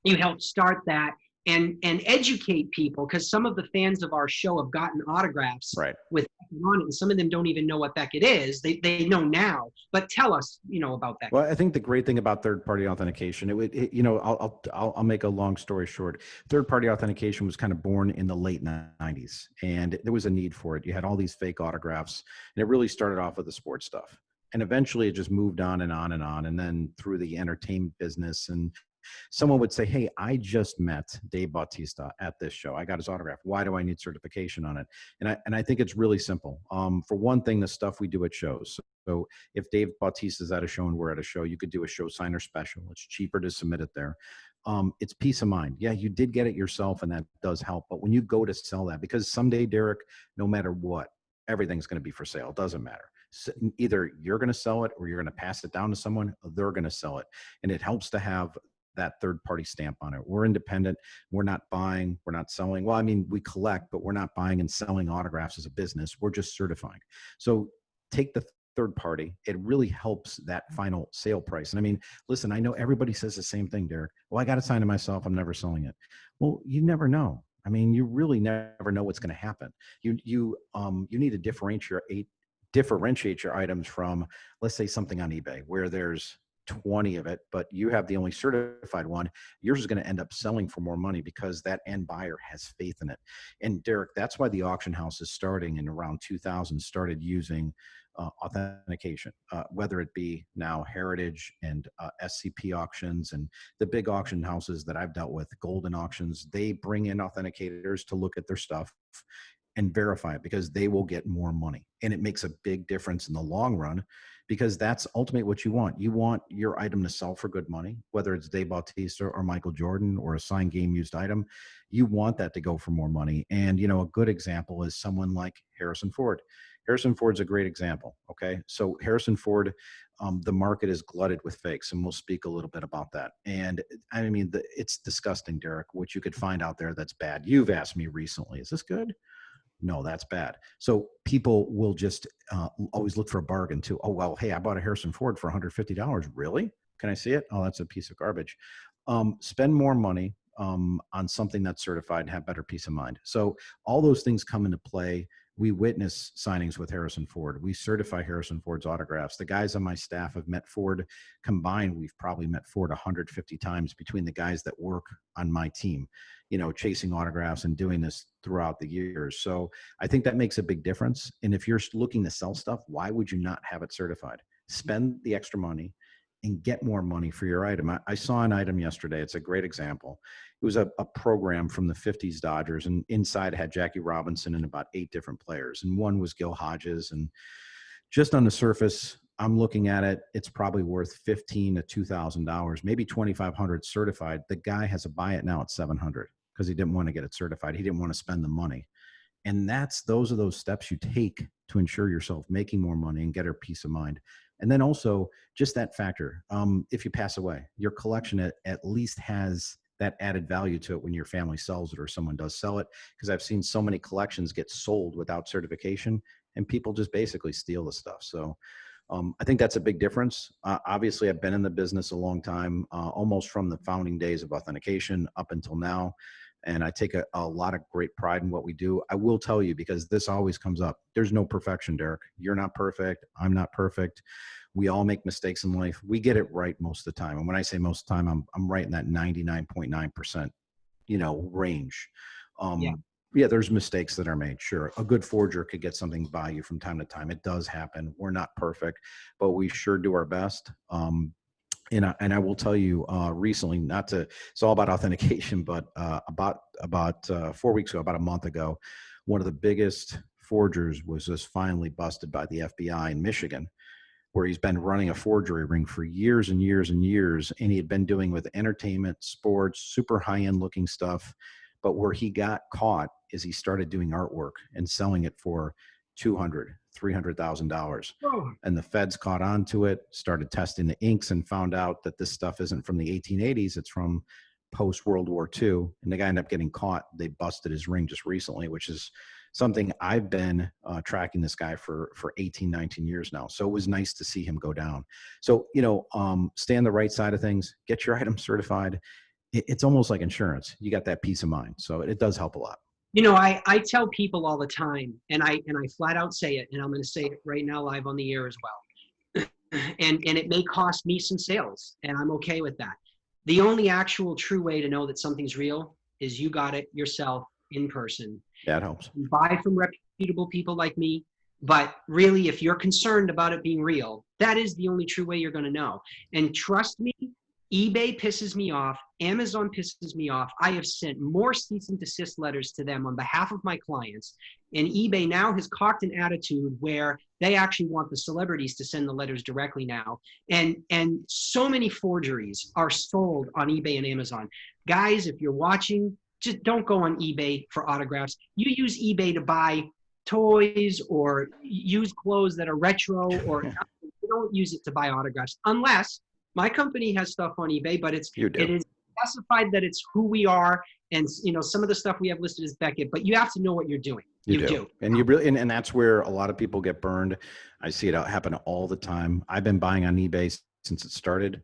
you helped start that, and educate people, because some of the fans of our show have gotten autographs with Beckett on it, and some of them don't even know what Beckett is. They know now, but tell us, about Beckett. Well, I think the great thing about third-party authentication, I'll make a long story short. Third-party authentication was kind of born in the late 90s, and there was a need for it. You had all these fake autographs, and it really started off with the sports stuff. And eventually it just moved on and on and on. And then through the entertainment business, and someone would say, hey, I just met Dave Bautista at this show. I got his autograph. Why do I need certification on it? And I think it's really simple. For one thing, the stuff we do at shows. So if Dave Bautista is at a show and we're at a show, you could do a show signer special. It's cheaper to submit it there. It's peace of mind. Yeah, you did get it yourself, and that does help. But when you go to sell that, because someday, Derek, no matter what, everything's going to be for sale. It doesn't matter. So either you're going to sell it, or you're going to pass it down to someone, or they're going to sell it. And it helps to have that third party stamp on it. We're independent. We're not buying, we're not selling. Well, I mean, we collect, but we're not buying and selling autographs as a business. We're just certifying. So take the third party. It really helps that final sale price. And I mean, listen, I know everybody says the same thing, Derek. Well, I got to sign it myself. I'm never selling it. Well, you never know. I mean, you really never know what's going to happen. You need to differentiate your items from, let's say, something on eBay where there's 20 of it, but you have the only certified one. Yours is going to end up selling for more money because that end buyer has faith in it. And Derek, that's why the auction houses starting in around 2000 started using authentication, whether it be now Heritage and SCP auctions and the big auction houses that I've dealt with, Golden Auctions. They bring in authenticators to look at their stuff and verify it, because they will get more money. And it makes a big difference in the long run, because that's ultimately what you want. You want your item to sell for good money, whether it's Dave Bautista or Michael Jordan or a signed game used item. You want that to go for more money. And, you know, a good example is someone like Harrison Ford. Harrison Ford's a great example. Okay. So Harrison Ford, the market is glutted with fakes, and we'll speak a little bit about that. And I mean, it's disgusting, Derek, what you could find out there that's bad. You've asked me recently, is this good? No, that's bad. So people will just always look for a bargain too. Oh, well, hey, I bought a Harrison Ford for $150. Really? Can I see it? Oh, that's a piece of garbage. Spend more money on something that's certified and have better peace of mind. So all those things come into play. We witness signings with Harrison Ford. We certify Harrison Ford's autographs. The guys on my staff have met Ford combined. We've probably met Ford 150 times between the guys that work on my team, you know, chasing autographs and doing this throughout the years. So I think that makes a big difference. And if you're looking to sell stuff, why would you not have it certified? Spend the extra money and get more money for your item. I saw an item yesterday. It's a great example. It was a program from the 50s Dodgers, and inside had Jackie Robinson and about 8 different players. And one was Gil Hodges. And just on the surface, I'm looking at it, it's probably worth $1,500 to $2,000, maybe $2,500 certified. The guy has a buy it now at $700 because he didn't want to get it certified. He didn't want to spend the money. And those are those steps you take to ensure yourself making more money and get her peace of mind. And then also just that factor. If you pass away, your collection at least has that added value to it when your family sells it or someone does sell it. Because I've seen so many collections get sold without certification, and people just basically steal the stuff. So I think that's a big difference. Obviously, I've been in the business a long time, almost from the founding days of authentication up until now. And I take a lot of great pride in what we do. I will tell you, because this always comes up, there's no perfection, Derek. You're not perfect. I'm not perfect. We all make mistakes in life. We get it right most of the time. And when I say most of the time, I'm right in that 99.9%, you know, range. Yeah, there's mistakes that are made. Sure. A good forger could get something by you from time to time. It does happen. We're not perfect, but we sure do our best. And I will tell you recently, it's all about authentication, but about 4 weeks ago, about a month ago, one of the biggest forgers was just finally busted by the FBI in Michigan, where he's been running a forgery ring for years and years and years. And he had been doing with entertainment, sports, super high-end looking stuff. But where he got caught is he started doing artwork and selling it for $200,000, $300,000. Oh. And the feds caught on to it, started testing the inks, and found out that this stuff isn't from the 1880s. It's from post World War II. And the guy ended up getting caught. They busted his ring just recently, which is something I've been tracking this guy for 18, 19 years now. So it was nice to see him go down. So, you know, stay on the right side of things, get your item certified. It's almost like insurance. You got that peace of mind. So it does help a lot. You know, I tell people all the time, and I flat out say it, and I'm going to say it right now live on the air as well. and it may cost me some sales, and I'm okay with that. The only actual true way to know that something's real is you got it yourself in person. That helps. You buy from reputable people like me, but really, if you're concerned about it being real, that is the only true way you're going to know. And trust me, eBay pisses me off. Amazon pisses me off. I have sent more cease and desist letters to them on behalf of my clients. And eBay now has cocked an attitude where they actually want the celebrities to send the letters directly now. And so many forgeries are sold on eBay and Amazon. Guys, if you're watching, just don't go on eBay for autographs. You use eBay to buy toys or use clothes that are retro, or you don't use it to buy autographs unless my company has stuff on eBay, but it is specified that it's who we are, and you know some of the stuff we have listed as Beckett. But you have to know what you're doing. You do. And you really, and that's where a lot of people get burned. I see it happen all the time. I've been buying on eBay since it started,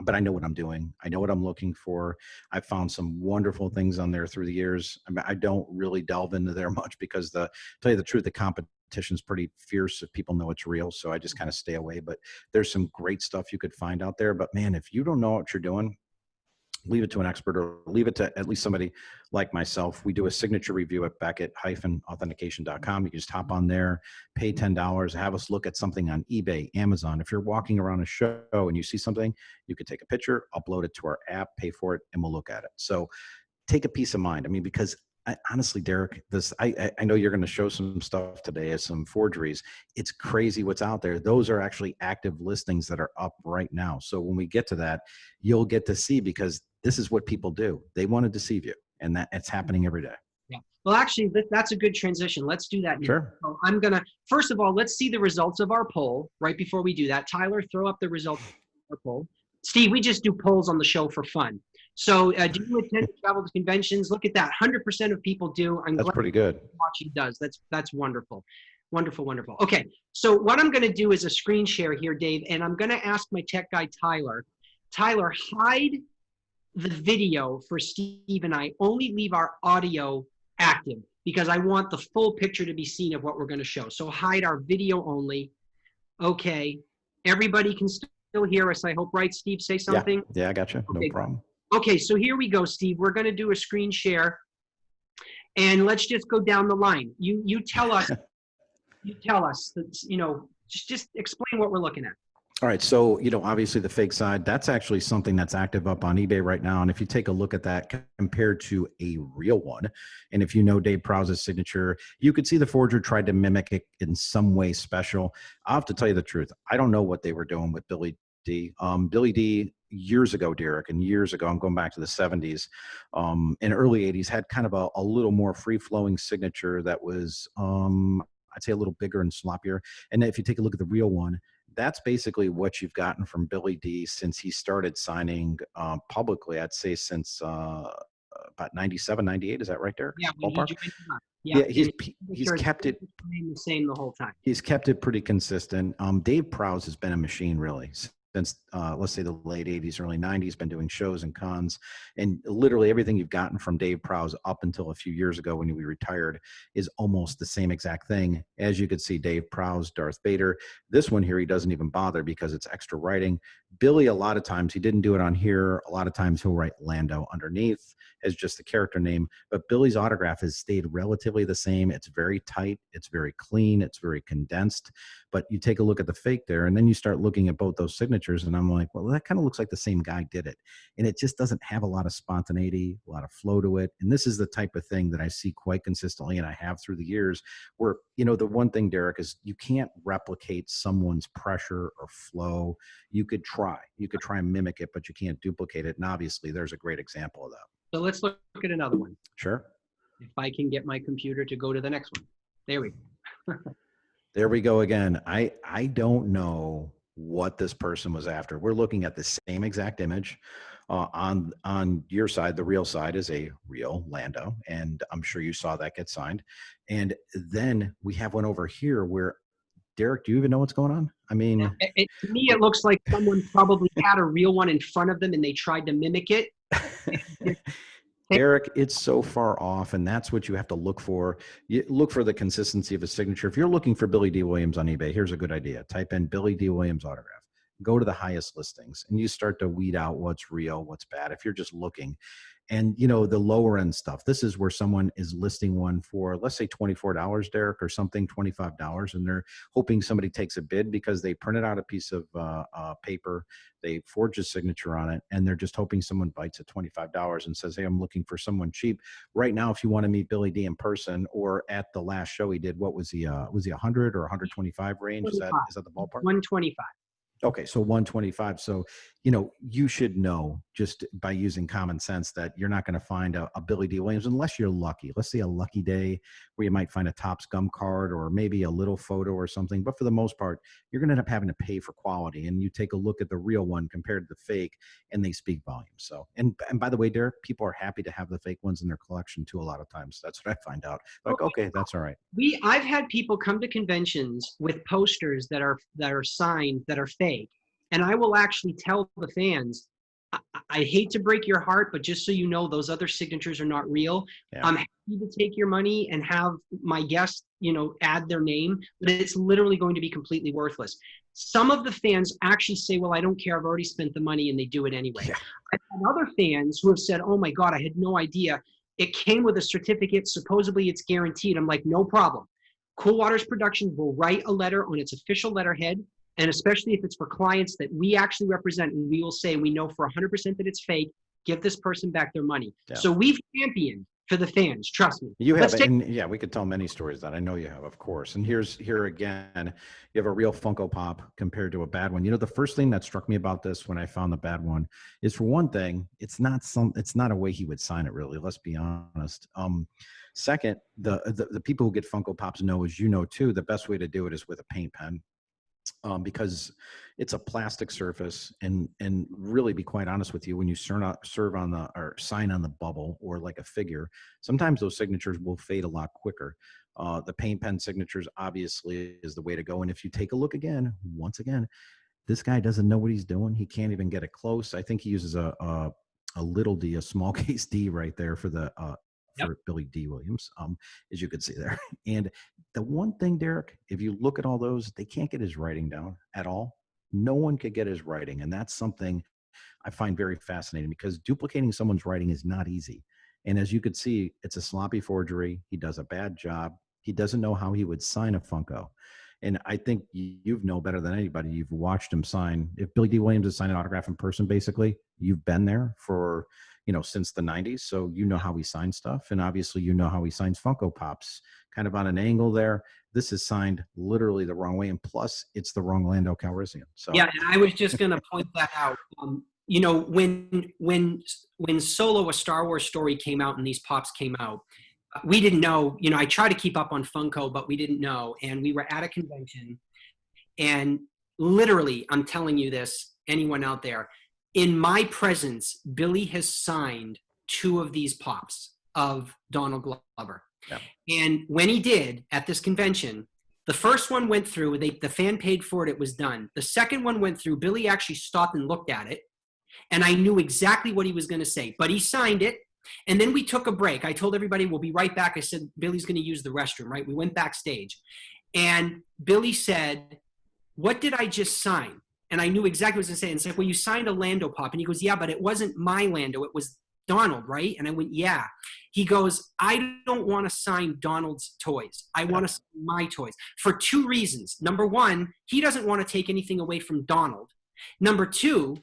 but I know what I'm doing. I know what I'm looking for. I've found some wonderful things on there through the years. I mean, I don't really delve into there much because to tell you the truth, the competition's pretty fierce if people know it's real. So I just kind of stay away, but there's some great stuff you could find out there. But man, if you don't know what you're doing, leave it to an expert, or leave it to at least somebody like myself. We do a signature review at Beckett-authentication.com. You can just hop on there, pay $10, have us look at something on eBay, Amazon. If you're walking around a show and you see something, you can take a picture, upload it to our app, pay for it, and we'll look at it. So take a peace of mind. I mean, because honestly, Derek, I know you're going to show some stuff today as some forgeries. It's crazy what's out there. Those are actually active listings that are up right now. So when we get to that, you'll get to see, because this is what people do. They want to deceive you, and that it's happening every day. Yeah. Well, actually, that's a good transition. Let's do that now. Sure. So I'm going to, first of all, let's see the results of our poll right before we do that. Tyler, throw up the results of our poll. Steve, we just do polls on the show for fun. So do you intend to travel to conventions? Look at that. 100% of people do. That's pretty good. Watching does. That's wonderful. Wonderful, wonderful. Okay. So what I'm going to do is a screen share here, Dave, and I'm going to ask my tech guy, Tyler. Tyler, hide the video for Steve and I. Only leave our audio active, because I want the full picture to be seen of what we're going to show. So hide our video only. Okay. Everybody can still hear us, I hope, right, Steve? Say something. Yeah, I got you. No problem. Okay, so here we go, Steve. We're going to do a screen share, and let's just go down the line. You tell us. You tell us. Just explain what we're looking at. All right. So, obviously the fake side, that's actually something that's active up on eBay right now. And if you take a look at that compared to a real one, and if you know Dave Prowse's signature, you could see the forger tried to mimic it in some way special. I'll have to tell you the truth. I don't know what they were doing with Billy D. Billy D, years ago, Derek, and years ago, I'm going back to the 70s, and early 80s, had kind of a little more free-flowing signature that was, I'd say, a little bigger and sloppier. And if you take a look at the real one, that's basically what you've gotten from Billy D since he started signing publicly, I'd say since about 97, 98. Is that right, Derek? Yeah. Yeah, he's kept it the same the whole time. He's kept it pretty consistent. Dave Prowse has been a machine, really, since let's say the late 80s, early 90s, been doing shows and cons, and literally everything you've gotten from Dave Prowse up until a few years ago when he retired is almost the same exact thing. As you could see, Dave Prowse, Darth Vader. This one here, he doesn't even bother because it's extra writing. Billy, a lot of times, he didn't do it on here. A lot of times he'll write Lando underneath as just the character name, but Billy's autograph has stayed relatively the same. It's very tight. It's very clean. It's very condensed. But you take a look at the fake there, and then you start looking at both those signatures, and I'm like, well, that kind of looks like the same guy did it. And it just doesn't have a lot of spontaneity, a lot of flow to it. And this is the type of thing that I see quite consistently, and I have through the years, where, the one thing, Derek, is you can't replicate someone's pressure or flow. You could try and mimic it, but you can't duplicate it. And obviously there's a great example of that. So let's look at another one. Sure. If I can get my computer to go to the next one. There we go. There we go again. I don't know what this person was after. We're looking at the same exact image. On your side, the real side is a real Lando, and I'm sure you saw that get signed. And then we have one over here where, Derek, do you even know what's going on? I mean, to me, it looks like someone probably had a real one in front of them and they tried to mimic it. Eric, it's so far off, and that's what you have to look for. You look for the consistency of a signature. If you're looking for Billy D. Williams on eBay, here's a good idea. Type in Billy D. Williams autograph. Go to the highest listings, and you start to weed out what's real, what's bad. If you're just looking, and the lower end stuff, this is where someone is listing one for, let's say $24, Derek, or something, $25, and they're hoping somebody takes a bid because they printed out a piece of paper, they forge a signature on it, and they're just hoping someone bites at $25 and says, hey, I'm looking for someone cheap. Right now, if you want to meet Billy D in person, or at the last show he did, what was he 100 or 125 range? Is that the ballpark? 125. Okay, so 125. So, you should know just by using common sense that you're not going to find a Billy D. Williams unless you're lucky. Let's say a lucky day where you might find a Topps gum card or maybe a little photo or something. But for the most part, you're going to end up having to pay for quality. And you take a look at the real one compared to the fake, and they speak volumes. So, and by the way, Derek, people are happy to have the fake ones in their collection too. A lot of times, that's what I find out. Like, okay, that's all right. I've had people come to conventions with posters that are signed that are fake. And I will actually tell the fans, I hate to break your heart, but just so you know, those other signatures are not real. Yeah. I'm happy to take your money and have my guests, add their name, but it's literally going to be completely worthless. Some of the fans actually say, well, I don't care. I've already spent the money, and they do it anyway. Yeah. I've had other fans who have said, oh my God, I had no idea. It came with a certificate. Supposedly it's guaranteed. I'm like, no problem. Cool Waters Productions will write a letter on its official letterhead. And especially if it's for clients that we actually represent, and we will say, we know for 100% that it's fake, give this person back their money. Yeah. So we've championed for the fans. Trust me. You have, Let's take. and yeah, we could tell many stories that I know you have, of course. And here again, you have a real Funko Pop compared to a bad one. You know, the first thing that struck me about this when I found the bad one is, for one thing, it's not a way he would sign it, really. Let's be honest. Second, the people who get Funko Pops know, as you know too, the best way to do it is with a paint pen. Because it's a plastic surface, and really, be quite honest with you, when you serve on the, or sign on the bubble or like a figure, sometimes those signatures will fade a lot quicker. The paint pen signatures obviously is the way to go. And if you take a look again, once again, this guy doesn't know what he's doing. He can't even get it close. I think he uses a little d, a small case D right there for the for Billy D. Williams, as you could see there. And the one thing, Derek, if you look at all those, they can't get his writing down at all. No one could get his writing. And that's something I find very fascinating, because duplicating someone's writing is not easy. And as you could see, it's a sloppy forgery. He does a bad job. He doesn't know how he would sign a Funko. And I think you know better than anybody. You've watched him sign. If Billy D. Williams is signing an autograph in person, basically, you've been there for, since the 90s. So you know how he signs stuff. And obviously, you know how he signs Funko Pops, kind of on an angle there. This is signed literally the wrong way. And plus, it's the wrong Lando Calrissian. So Yeah, and I was just going to point that out. When Solo, a Star Wars story, came out and these Pops came out, we didn't know. I try to keep up on Funko, but we didn't know. And we were at a convention, and literally, I'm telling you this, anyone out there, in my presence, Billy has signed 2 of these Pops of Donald Glover. Yeah. And when he did at this convention, the first one went through, the fan paid for it, it was done. The second one went through, Billy actually stopped and looked at it, and I knew exactly what he was going to say, but he signed it. And then we took a break. I told everybody, we'll be right back. I said, Billy's going to use the restroom, right? We went backstage, and Billy said, what did I just sign? And I knew exactly what he was going to say. And it's like, well, you signed a Lando Pop. And he goes, yeah, but it wasn't my Lando. It was Donald, right? And I went, yeah. He goes, I don't want to sign Donald's toys. I want to sign my toys for 2 reasons. Number one, he doesn't want to take anything away from Donald. Number 2,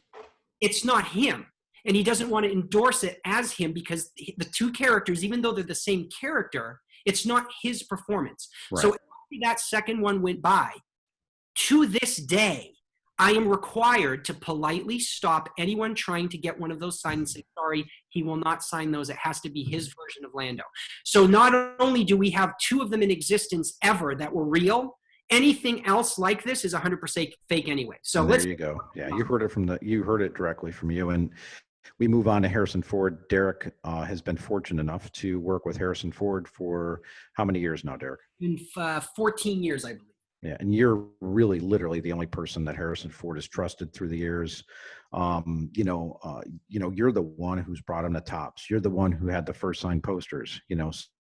it's not him. And he doesn't want to endorse it as him, because the 2 characters, even though they're the same character, it's not his performance. Right. So after that second one went by, to this day, I am required to politely stop anyone trying to get one of those signed and say, sorry, he will not sign those. It has to be his version of Lando. So not only do we have 2 of them in existence ever that were real, anything else like this is 100% fake anyway. So there you go. Yeah, you heard it directly from you. And we move on to Harrison Ford. Derek has been fortunate enough to work with Harrison Ford for how many years now, Derek? In 14 years, I believe. Yeah, and you're really literally the only person that Harrison Ford has trusted through the years. You're the one who's brought him to tops. You're the one who had the first signed posters.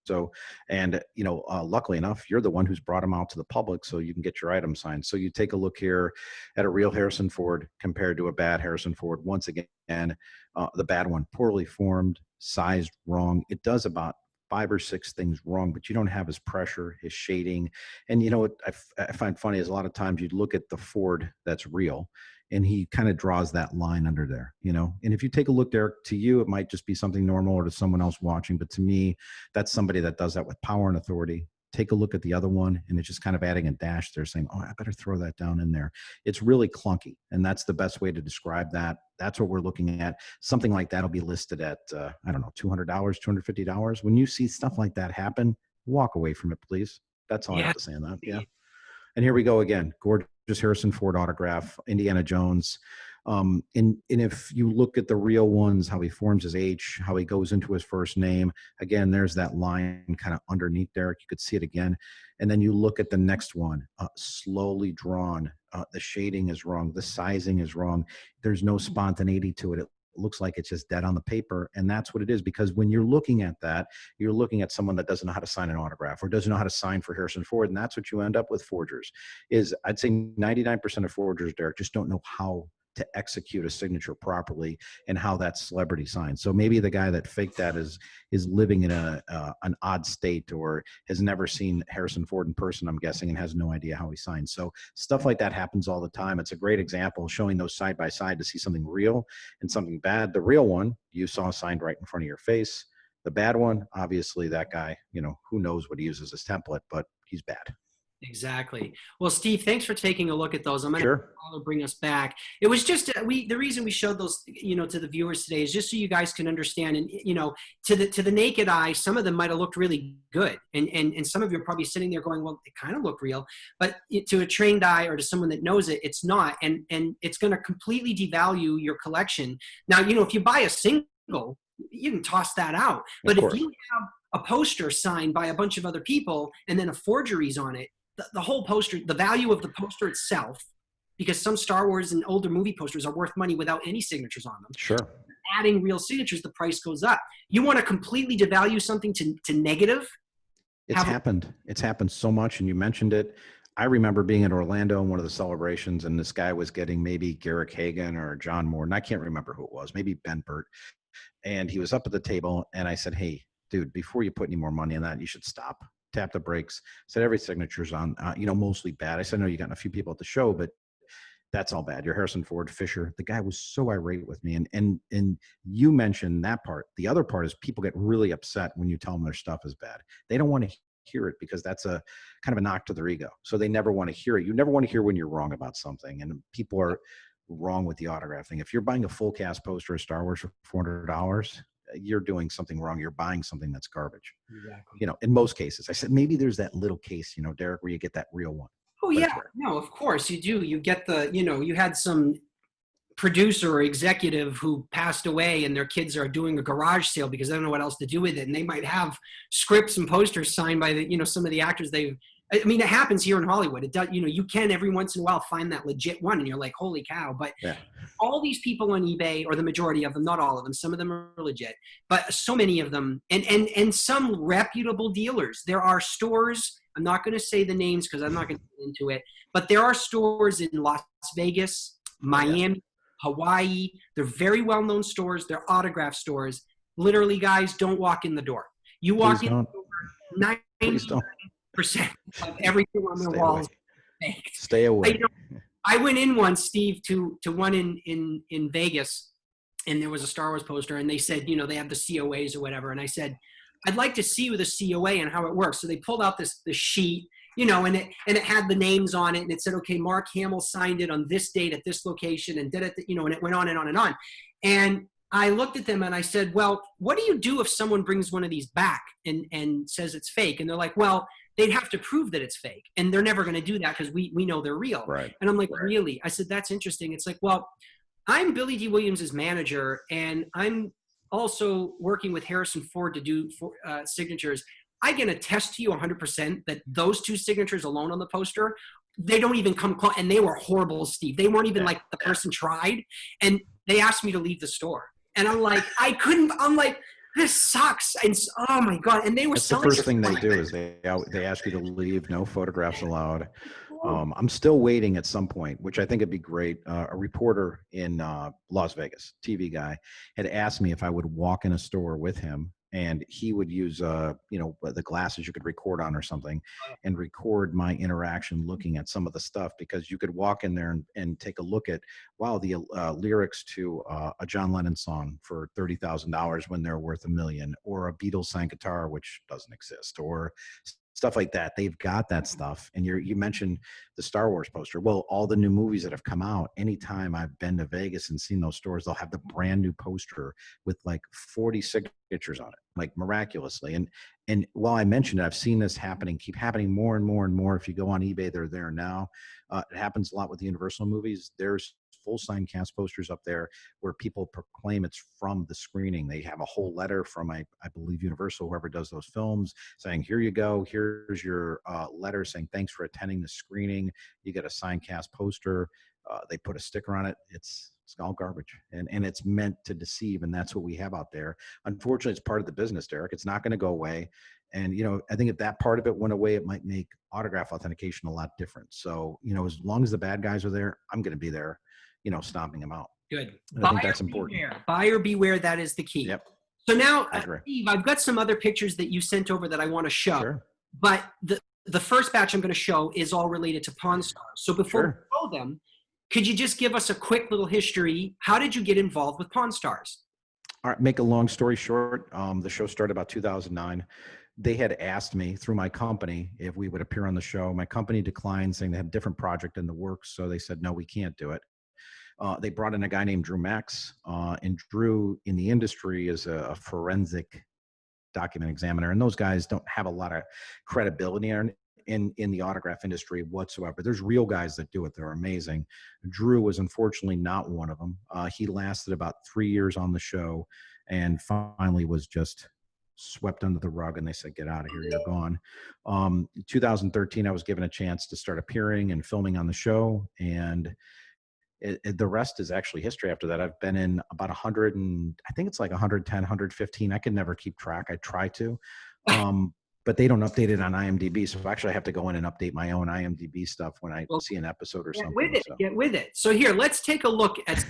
So, and luckily enough, you're the one who's brought them out to the public so you can get your item signed. So you take a look here at a real Harrison Ford compared to a bad Harrison Ford. Once again, the bad one, poorly formed, sized wrong. It does about 5 or 6 things wrong, but you don't have his pressure, his shading. And what I find funny is a lot of times you'd look at the Ford that's real, and he kind of draws that line under there, and if you take a look, Derek, to you, it might just be something normal, or to someone else watching, but to me, that's somebody that does that with power and authority. Take a look at the other one, and it's just kind of adding a dash there, saying, oh, I better throw that down in there. It's really clunky, and that's the best way to describe that. That's what we're looking at. Something like that will be listed at, I don't know, $200, $250. When you see stuff like that happen, walk away from it, please. That's all I have to say on that. Yeah. And here we go again. Gorgeous Harrison Ford autograph, Indiana Jones. And if you look at the real ones, how he forms his H, how he goes into his first name, again, there's that line kind of underneath, Derek. You could see it again. And then you look at the next one, slowly drawn. The shading is wrong. The sizing is wrong. There's no spontaneity to it. It looks like it's just dead on the paper. And that's what it is, because when you're looking at that, you're looking at someone that doesn't know how to sign an autograph, or doesn't know how to sign for Harrison Ford. And that's what you end up with forgers. I'd say 99% of forgers, Derek, just don't know how to execute a signature properly and how that celebrity signs. So maybe the guy that faked that is living in an odd state, or has never seen Harrison Ford in person, I'm guessing, and has no idea how he signs. So stuff like that happens all the time. It's a great example, showing those side by side to see something real and something bad. The real one you saw signed right in front of your face. The bad one, obviously, that guy, who knows what he uses as template, but he's bad. Exactly. Well, Steve, thanks for taking a look at those. I'm going Sure. to bring us back. It was just the reason we showed those, to the viewers today is just so you guys can understand. And to the naked eye, some of them might have looked really good, and some of you are probably sitting there going, "Well, it kind of looked real," but to a trained eye or to someone that knows it, it's not, and it's going to completely devalue your collection. Now, if you buy a single, you can toss that out. But if you have a poster signed by a bunch of other people and then a forgeries on it, the whole poster, the value of the poster itself, because some Star Wars and older movie posters are worth money without any signatures on them. Sure. Adding real signatures, the price goes up. You want to completely devalue something to negative? It's happened. It's happened so much, and you mentioned it. I remember being in Orlando in one of the celebrations, and this guy was getting maybe Garrick Hagan or John Moore, and I can't remember who it was, maybe Ben Burt. And he was up at the table, and I said, "Hey, dude, before you put any more money in that, you should stop. Tap the brakes." Said every signature's on, mostly bad. I said, "No, you got a few people at the show, but that's all bad. You're Harrison Ford, Fisher." The guy was so irate with me, and you mentioned that part. The other part is people get really upset when you tell them their stuff is bad. They don't want to hear it because that's a kind of a knock to their ego. So they never want to hear it. You never want to hear when you're wrong about something, and people are wrong with the autograph thing. If you're buying a full cast poster of Star Wars for $400, you're doing something wrong. You're buying something that's garbage. Exactly. In most cases. I said, maybe there's that little case, Derek, where you get that real one. Oh, yeah. No, of course you do. You get you had some producer or executive who passed away and their kids are doing a garage sale because they don't know what else to do with it. And they might have scripts and posters signed by some of the actors it happens here in Hollywood. It does, you can every once in a while find that legit one and you're like, holy cow. But all these people on eBay, or the majority of them, not all of them, some of them are legit, but so many of them, and some reputable dealers. There are stores, I'm not going to say the names because I'm not going to get into it, but there are stores in Las Vegas, Miami, Hawaii. They're very well-known stores. They're autograph stores. Literally, guys, don't walk in the door. You walk in the door, 90% of everything on their walls. Stay away. I went in once, Steve, to one in Vegas, and there was a Star Wars poster, and they said, they have the COAs or whatever. And I said, I'd like to see the COA and how it works. So they pulled out this sheet, and it had the names on it, and it said, okay, Mark Hamill signed it on this date at this location, and did it, and it went on and on and on. And I looked at them and I said, well, what do you do if someone brings one of these back and says it's fake? And they're like, well, they'd have to prove that it's fake. And they're never going to do that because we know they're real. Right. And I'm like, really? I said, that's interesting. It's like, well, I'm Billy D. Williams' manager, and I'm also working with Harrison Ford to do signatures. I can attest to you 100% that those two signatures alone on the poster, they don't even come close. And they were horrible, Steve. They weren't even like the person tried. And they asked me to leave the store. And I'm like, I'm like, this sucks. And oh my God. And they were selling. The first thing they do is they ask you to leave, no photographs allowed. I'm still waiting at some point, which I think would be great. A reporter in Las Vegas, TV guy, had asked me if I would walk in a store with him, and he would use the glasses you could record on or something, and record my interaction looking at some of the stuff, because you could walk in there and take a look at, wow, the lyrics to a John Lennon song for $30,000 when they're worth $1 million, or a Beatles signed guitar, which doesn't exist, or stuff like that. They've got that stuff. And you mentioned the Star Wars poster. Well, all the new movies that have come out, anytime I've been to Vegas and seen those stores, they'll have the brand new poster with like 40 signatures on it, like miraculously. And while I mentioned it, I've seen this keep happening more and more and more. If you go on eBay, they're there now. It happens a lot with the Universal movies. There's full signed cast posters up there where people proclaim it's from the screening. They have a whole letter from, I believe, Universal, whoever does those films, saying, here you go, here's your letter saying thanks for attending the screening. You get a signed cast poster. They put a sticker on it. It's all garbage, and it's meant to deceive, and that's what we have out there. Unfortunately, it's part of the business, Derek. It's not going to go away. And, I think if that part of it went away, it might make autograph authentication a lot different. So, as long as the bad guys are there, I'm going to be there, stomping them out. Good. I think that's important. Buyer beware. That is the key. Yep. So now, Steve, I've got some other pictures that you sent over that I want to show. Sure. But the first batch I'm going to show is all related to Pawn Stars. So before we show them, could you just give us a quick little history? How did you get involved with Pawn Stars? All right, make a long story short, the show started about 2009. They had asked me through my company if we would appear on the show. My company declined, saying they had a different project in the works. So they said, no, we can't do it. They brought in a guy named Drew Max, and Drew in the industry is a forensic document examiner. And those guys don't have a lot of credibility in the autograph industry whatsoever. There's real guys that do it. They're amazing. Drew was unfortunately not one of them. He lasted about 3 years on the show and finally was just swept under the rug, and they said, get out of here, you're gone. 2013, I was given a chance to start appearing and filming on the show, and the rest is actually history after that. I've been in about 100 and I think it's like 110, 115. I can never keep track. I try to, but they don't update it on IMDb. So actually I have to go in and update my own IMDb stuff when I see an episode or something. Get with it. So here, let's take a look at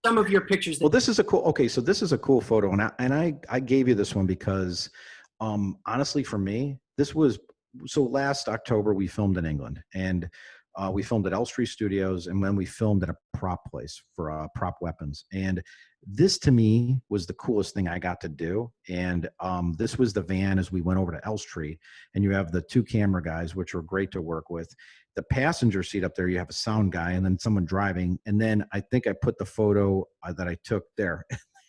some of your pictures. Well, this is a cool, okay. So this is a cool photo. And I gave you this one because honestly for me, so last October we filmed in England, and we filmed at Elstree Studios, and then we filmed at a prop place for prop weapons. And this to me was the coolest thing I got to do. And this was the van as we went over to Elstree, and you have the 2 camera guys, which were great to work with. The passenger seat up there, you have a sound guy and then someone driving. And then I think I put the photo that I took there,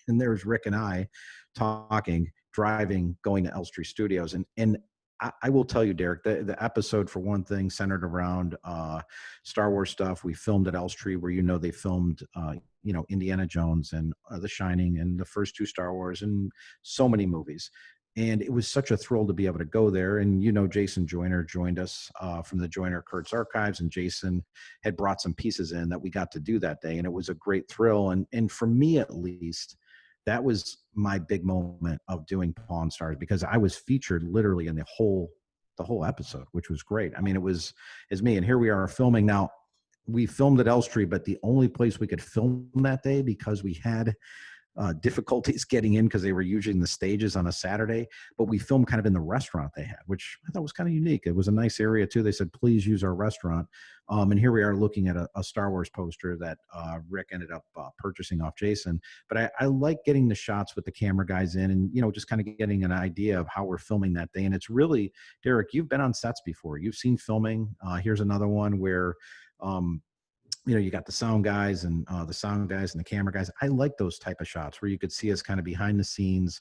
and there's Rick and I talking, driving, going to Elstree Studios. And I will tell you, Derek, the episode, for one thing, centered around Star Wars stuff. We filmed at Elstree, where they filmed Indiana Jones and The Shining and the first 2 Star Wars and so many movies. And it was such a thrill to be able to go there. And Jason Joyner joined us from the Joyner Kurtz Archives, and Jason had brought some pieces in that we got to do that day, and it was a great thrill. And for me, at least, that was my big moment of doing Pawn Stars, because I was featured literally in the whole episode, which was great. I mean, it was me, and here we are filming. Now, we filmed at Elstree, but the only place we could film that day, because we had difficulties getting in because they were using the stages on a Saturday, but we filmed kind of in the restaurant they had, which I thought was kind of unique. It was a nice area too. They said, please use our restaurant. And here we are looking at a Star Wars poster that Rick ended up purchasing off Jason. But I like getting the shots with the camera guys in, and, just kind of getting an idea of how we're filming that day. And it's really, Derek, you've been on sets before. You've seen filming. Here's another one where, you got the sound guys and the camera guys. I like those type of shots where you could see us kind of behind the scenes,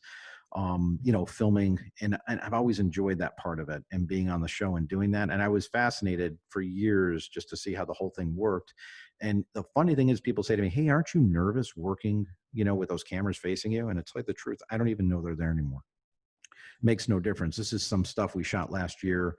filming. And I've always enjoyed that part of it, and being on the show and doing that. And I was fascinated for years just to see how the whole thing worked. And the funny thing is, people say to me, hey, aren't you nervous working, with those cameras facing you? And it's like, the truth, I don't even know they're there anymore. Makes no difference. This is some stuff we shot last year,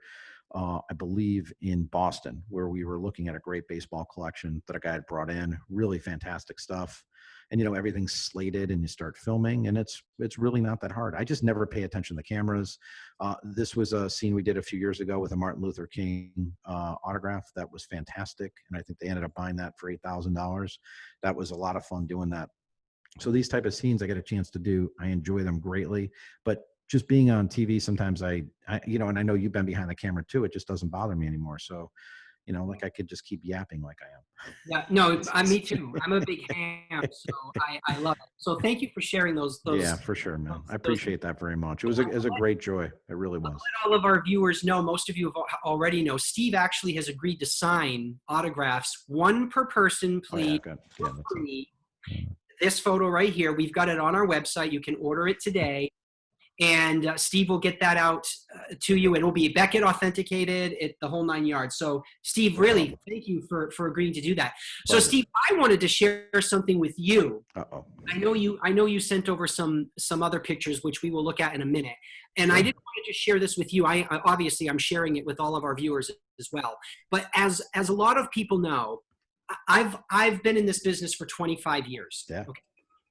I believe in Boston, where we were looking at a great baseball collection that a guy had brought in. Really fantastic stuff. And, everything's slated, and you start filming, and it's really not that hard. I just never pay attention to the cameras. This was a scene we did a few years ago with a Martin Luther King autograph. That was fantastic. And I think they ended up buying that for $8,000. That was a lot of fun doing that. So these type of scenes I get a chance to do, I enjoy them greatly. But just being on TV, sometimes I and I know you've been behind the camera too, it just doesn't bother me anymore. So, like I could just keep yapping like I am. Yeah, no, me too. I'm a big ham, so I love it. So thank you for sharing those. Yeah, for sure, man. I appreciate that very much. It was a great joy. It really was. Let all of our viewers know, most of you already know, Steve actually has agreed to sign autographs, 1 per person, please. This photo right here, we've got it on our website. You can order it today. And Steve will get that out to you. It will be Beckett authenticated, the whole 9 yards. So Steve, really, thank you for agreeing to do that. So Steve, I wanted to share something with you. I know you sent over some other pictures, which we will look at in a minute. And I didn't want to just share this with you. Obviously I'm sharing it with all of our viewers as well. But as a lot of people know, I've been in this business for 25 years. Yeah. Okay?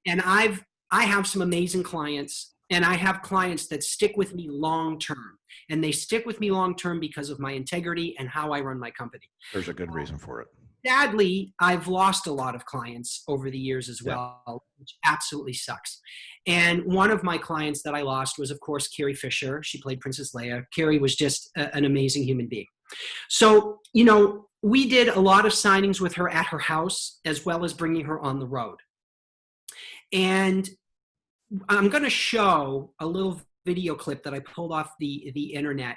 And I have some amazing clients. And I have clients that stick with me long term, and they stick with me long term because of my integrity and how I run my company. There's a good reason for it. Sadly, I've lost a lot of clients over the years as well, which absolutely sucks. And one of my clients that I lost was, of course, Carrie Fisher. She played Princess Leia. Carrie was just an amazing human being. So, we did a lot of signings with her at her house, as well as bringing her on the road. And I'm going to show a little video clip that I pulled off the internet.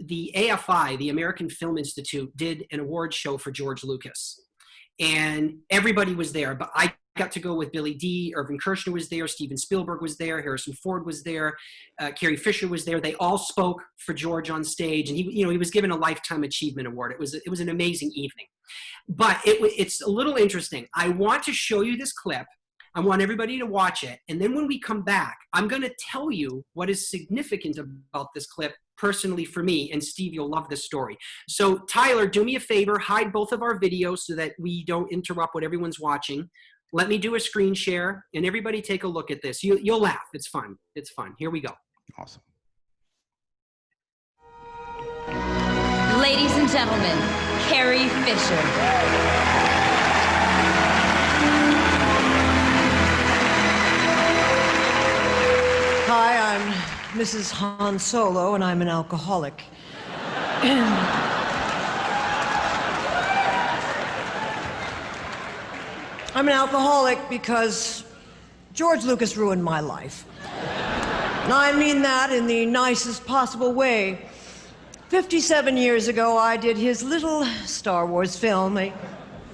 The AFI, the American Film Institute, did an award show for George Lucas, and everybody was there. But I got to go with Billy D. Irvin Kershner was there. Steven Spielberg was there. Harrison Ford was there. Carrie Fisher was there. They all spoke for George on stage, and he was given a Lifetime Achievement Award. It was an amazing evening. But it's a little interesting. I want to show you this clip. I want everybody to watch it. And then when we come back, I'm going to tell you what is significant about this clip personally for me. And Steve, you'll love this story. So Tyler, do me a favor, hide both of our videos so that we don't interrupt what everyone's watching. Let me do a screen share and everybody take a look at this. You'll laugh. It's fun. It's fun. Here we go. Awesome. Ladies and gentlemen, Carrie Fisher. Hi, I'm Mrs. Han Solo, and I'm an alcoholic. I'm an alcoholic because George Lucas ruined my life. And I mean that in the nicest possible way. 57 years ago, I did his little Star Wars film, a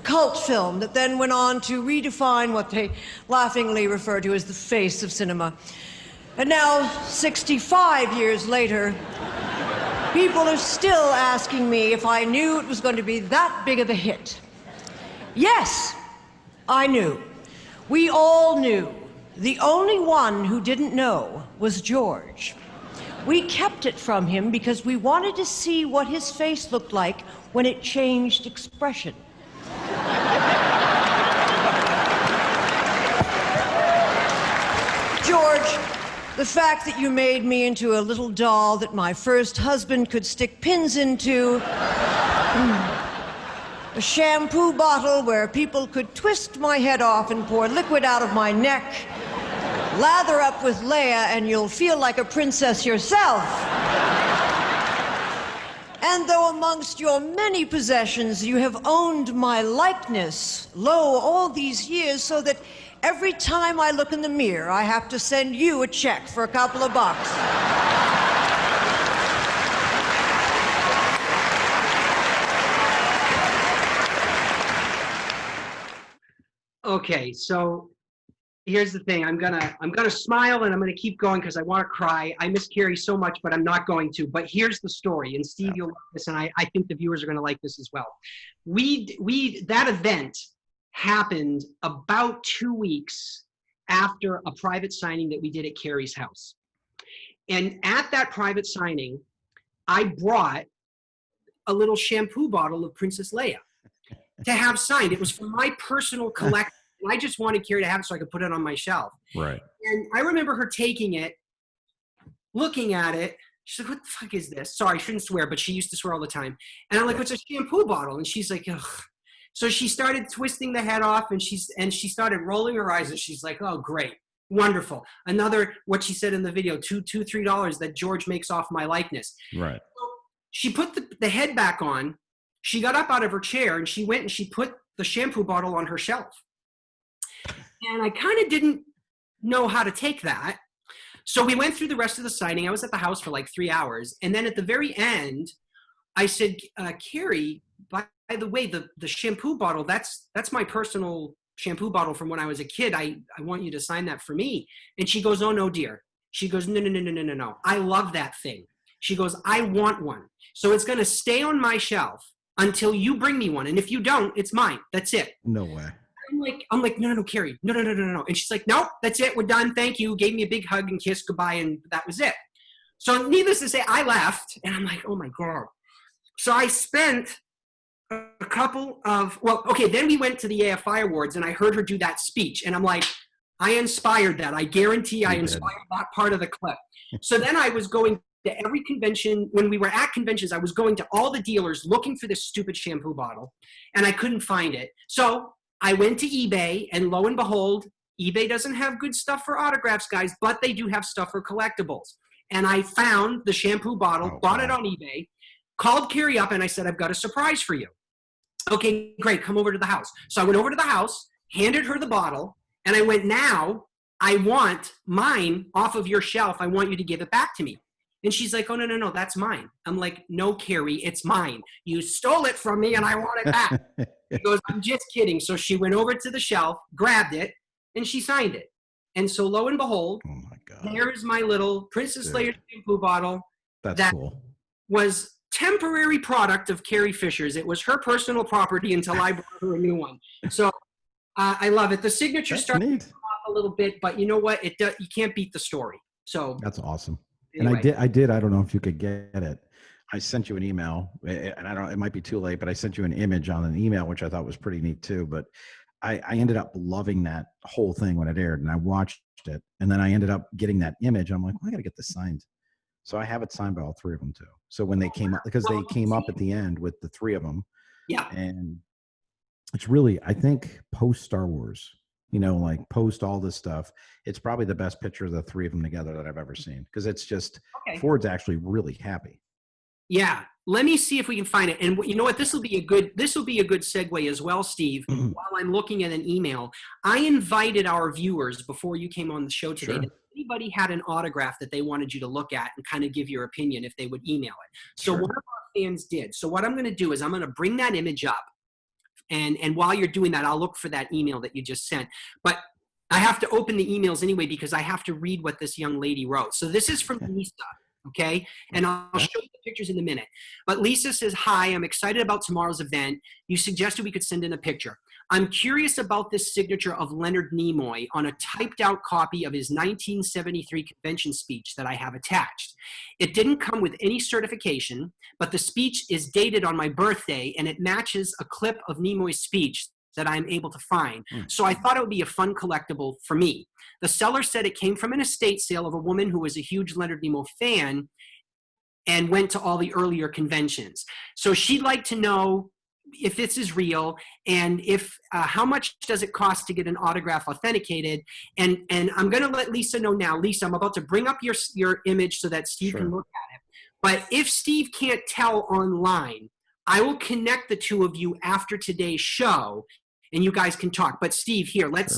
cult film that then went on to redefine what they laughingly refer to as the face of cinema. And now, 65 years later, people are still asking me if I knew it was going to be that big of a hit. Yes, I knew. We all knew. The only one who didn't know was George. We kept it from him because we wanted to see what his face looked like when it changed expression. George, the fact that you made me into a little doll that my first husband could stick pins into, a shampoo bottle where people could twist my head off and pour liquid out of my neck, lather up with Leia and you'll feel like a princess yourself. And though amongst your many possessions you have owned my likeness, lo, all these years, so that every time I look in the mirror, I have to send you a check for a couple of bucks. Okay, so here's the thing. I'm gonna smile and I'm gonna keep going because I want to cry. I miss Carrie so much, but I'm not going to. But here's the story, and Steve, you'll like this, and I think the viewers are gonna like this as well. That event happened about 2 weeks after a private signing that we did at Carrie's house. And at that private signing, I brought a little shampoo bottle of Princess Leia to have signed. It was for my personal collection. I just wanted Carrie to have it so I could put it on my shelf. Right. And I remember her taking it, looking at it. She's like, what the fuck is this? Sorry, I shouldn't swear, but she used to swear all the time. And I'm like, what's a shampoo bottle? And she's like, ugh. So she started twisting the head off and she started rolling her eyes and she's like, oh, great, wonderful. Another, what she said in the video, $3 that George makes off my likeness. Right. So she put the head back on. She got up out of her chair and she went and she put the shampoo bottle on her shelf. And I kind of didn't know how to take that. So we went through the rest of the signing. I was at the house for like 3 hours. And then at the very end, I said, Carrie, by the way, the shampoo bottle, that's my personal shampoo bottle from when I was a kid. I want you to sign that for me. And she goes, oh, no, dear. She goes, no. I love that thing. She goes, I want one. So it's going to stay on my shelf until you bring me one. And if you don't, it's mine. That's it. No way. I'm like, no, Carrie, no. And she's like, nope, that's it. We're done. Thank you. Gave me a big hug and kiss goodbye. And that was it. So needless to say, I left and I'm like, oh my God. So I spent a couple of, then we went to the AFI Awards and I heard her do that speech. And I'm like, I inspired that. I guarantee I inspired that part of the clip. So then I was going to every convention. When we were at conventions, I was going to all the dealers looking for this stupid shampoo bottle and I couldn't find it. So I went to eBay and lo and behold, eBay doesn't have good stuff for autographs, guys, but they do have stuff for collectibles. And I found the shampoo bottle, bought it on eBay, called Carrie up and I said, I've got a surprise for you. Okay, great, come over to the house. So I went over to the house, handed her the bottle, and I went, now I want mine off of your shelf. I want you to give it back to me. And she's like, oh, no, that's mine. I'm like, no, Carrie, it's mine. You stole it from me and I want it back. She goes, I'm just kidding. So she went over to the shelf, grabbed it, and she signed it. And so lo and behold, Oh my God. there's my little Princess Leia shampoo bottle. That's cool. Was temporary product of Carrie Fisher's. It was her personal property until I brought her a new one. So I love it. The signature starts off a little bit, but you know what? You can't beat the story. So that's awesome. Anyway. And I did. I don't know if you could get it. I sent you an email, and it might be too late, but I sent you an image on an email, which I thought was pretty neat too. But I ended up loving that whole thing when it aired, and I watched it, and then I ended up getting that image. I'm like, well, I got to get this signed. So I have it signed by all three of them too. So when they came up, because they came up at the end with the three of them. Yeah. And it's really, I think, post Star Wars, like post all this stuff, it's probably the best picture of the three of them together that I've ever seen. Because it's just, Ford's actually really happy. Yeah. Let me see if we can find it. And you know what? This will be a good segue as well, Steve. While I'm looking at an email, I invited our viewers before you came on the show today. Sure. If anybody had an autograph that they wanted you to look at and kind of give your opinion, if they would email it. So Sure. one of our fans did. So what I'm going to do is I'm going to bring that image up. And while you're doing that, I'll look for that email that you just sent. But I have to open the emails anyway because I have to read what this young lady wrote. So this is from Lisa. Okay. And I'll show you the pictures in a minute. But Lisa says, hi, I'm excited about tomorrow's event. You suggested we could send in a picture. I'm curious about this signature of Leonard Nimoy on a typed out copy of his 1973 convention speech that I have attached. It didn't come with any certification, but the speech is dated on my birthday and it matches a clip of Nimoy's speech that I'm able to find. So I thought it would be a fun collectible for me. The seller said it came from an estate sale of a woman who was a huge Leonard Nimoy fan and went to all the earlier conventions. So she'd like to know if this is real and if how much does it cost to get an autograph authenticated. And I'm going to let Lisa know now. Lisa, I'm about to bring up your image so that Steve can look at it. But if Steve can't tell online, I will connect the two of you after today's show and you guys can talk. But Steve, here, let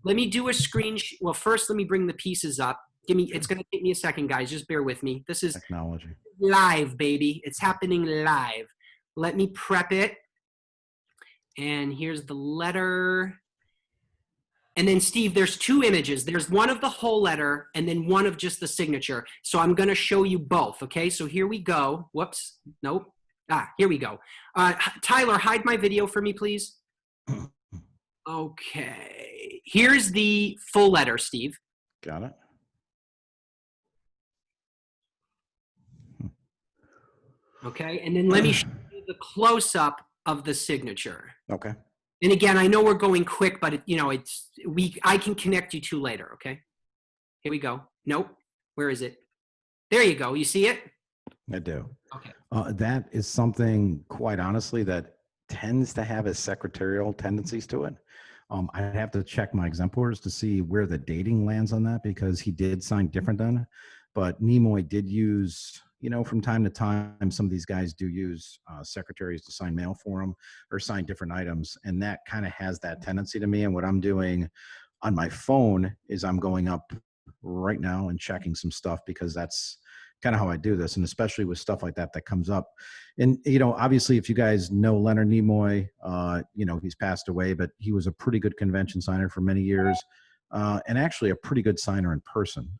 me do a screen. Well, first, let me bring the pieces up. It's going to take me a second, guys. Just bear with me. This is technology live, baby. It's happening live. Let me prep it. And here's the letter. And then, Steve, there's two images. There's one of the whole letter and then one of just the signature. So I'm going to show you both. Okay, so here we go. Whoops. Nope. Here we go. Tyler, hide my video for me, please. Okay. Here's the full letter, Steve. Got it. Okay. And then let me show you the close-up of the signature. Okay. And again, I know we're going quick, but I can connect you two later. Okay. Here we go. Nope. Where is it? There you go. You see it? I do. Okay. That is something, quite honestly, that tends to have a secretarial tendencies to it. I'd have to check my exemplars to see where the dating lands on that because he did sign different than, but Nimoy did use, from time to time, some of these guys do use secretaries to sign mail for them or sign different items. And that kind of has that tendency to me. And what I'm doing on my phone is I'm going up right now and checking some stuff because that's kind of how I do this. And especially with stuff like that comes up. And, obviously if you guys know Leonard Nimoy, he's passed away, but he was a pretty good convention signer for many years. And actually a pretty good signer in person.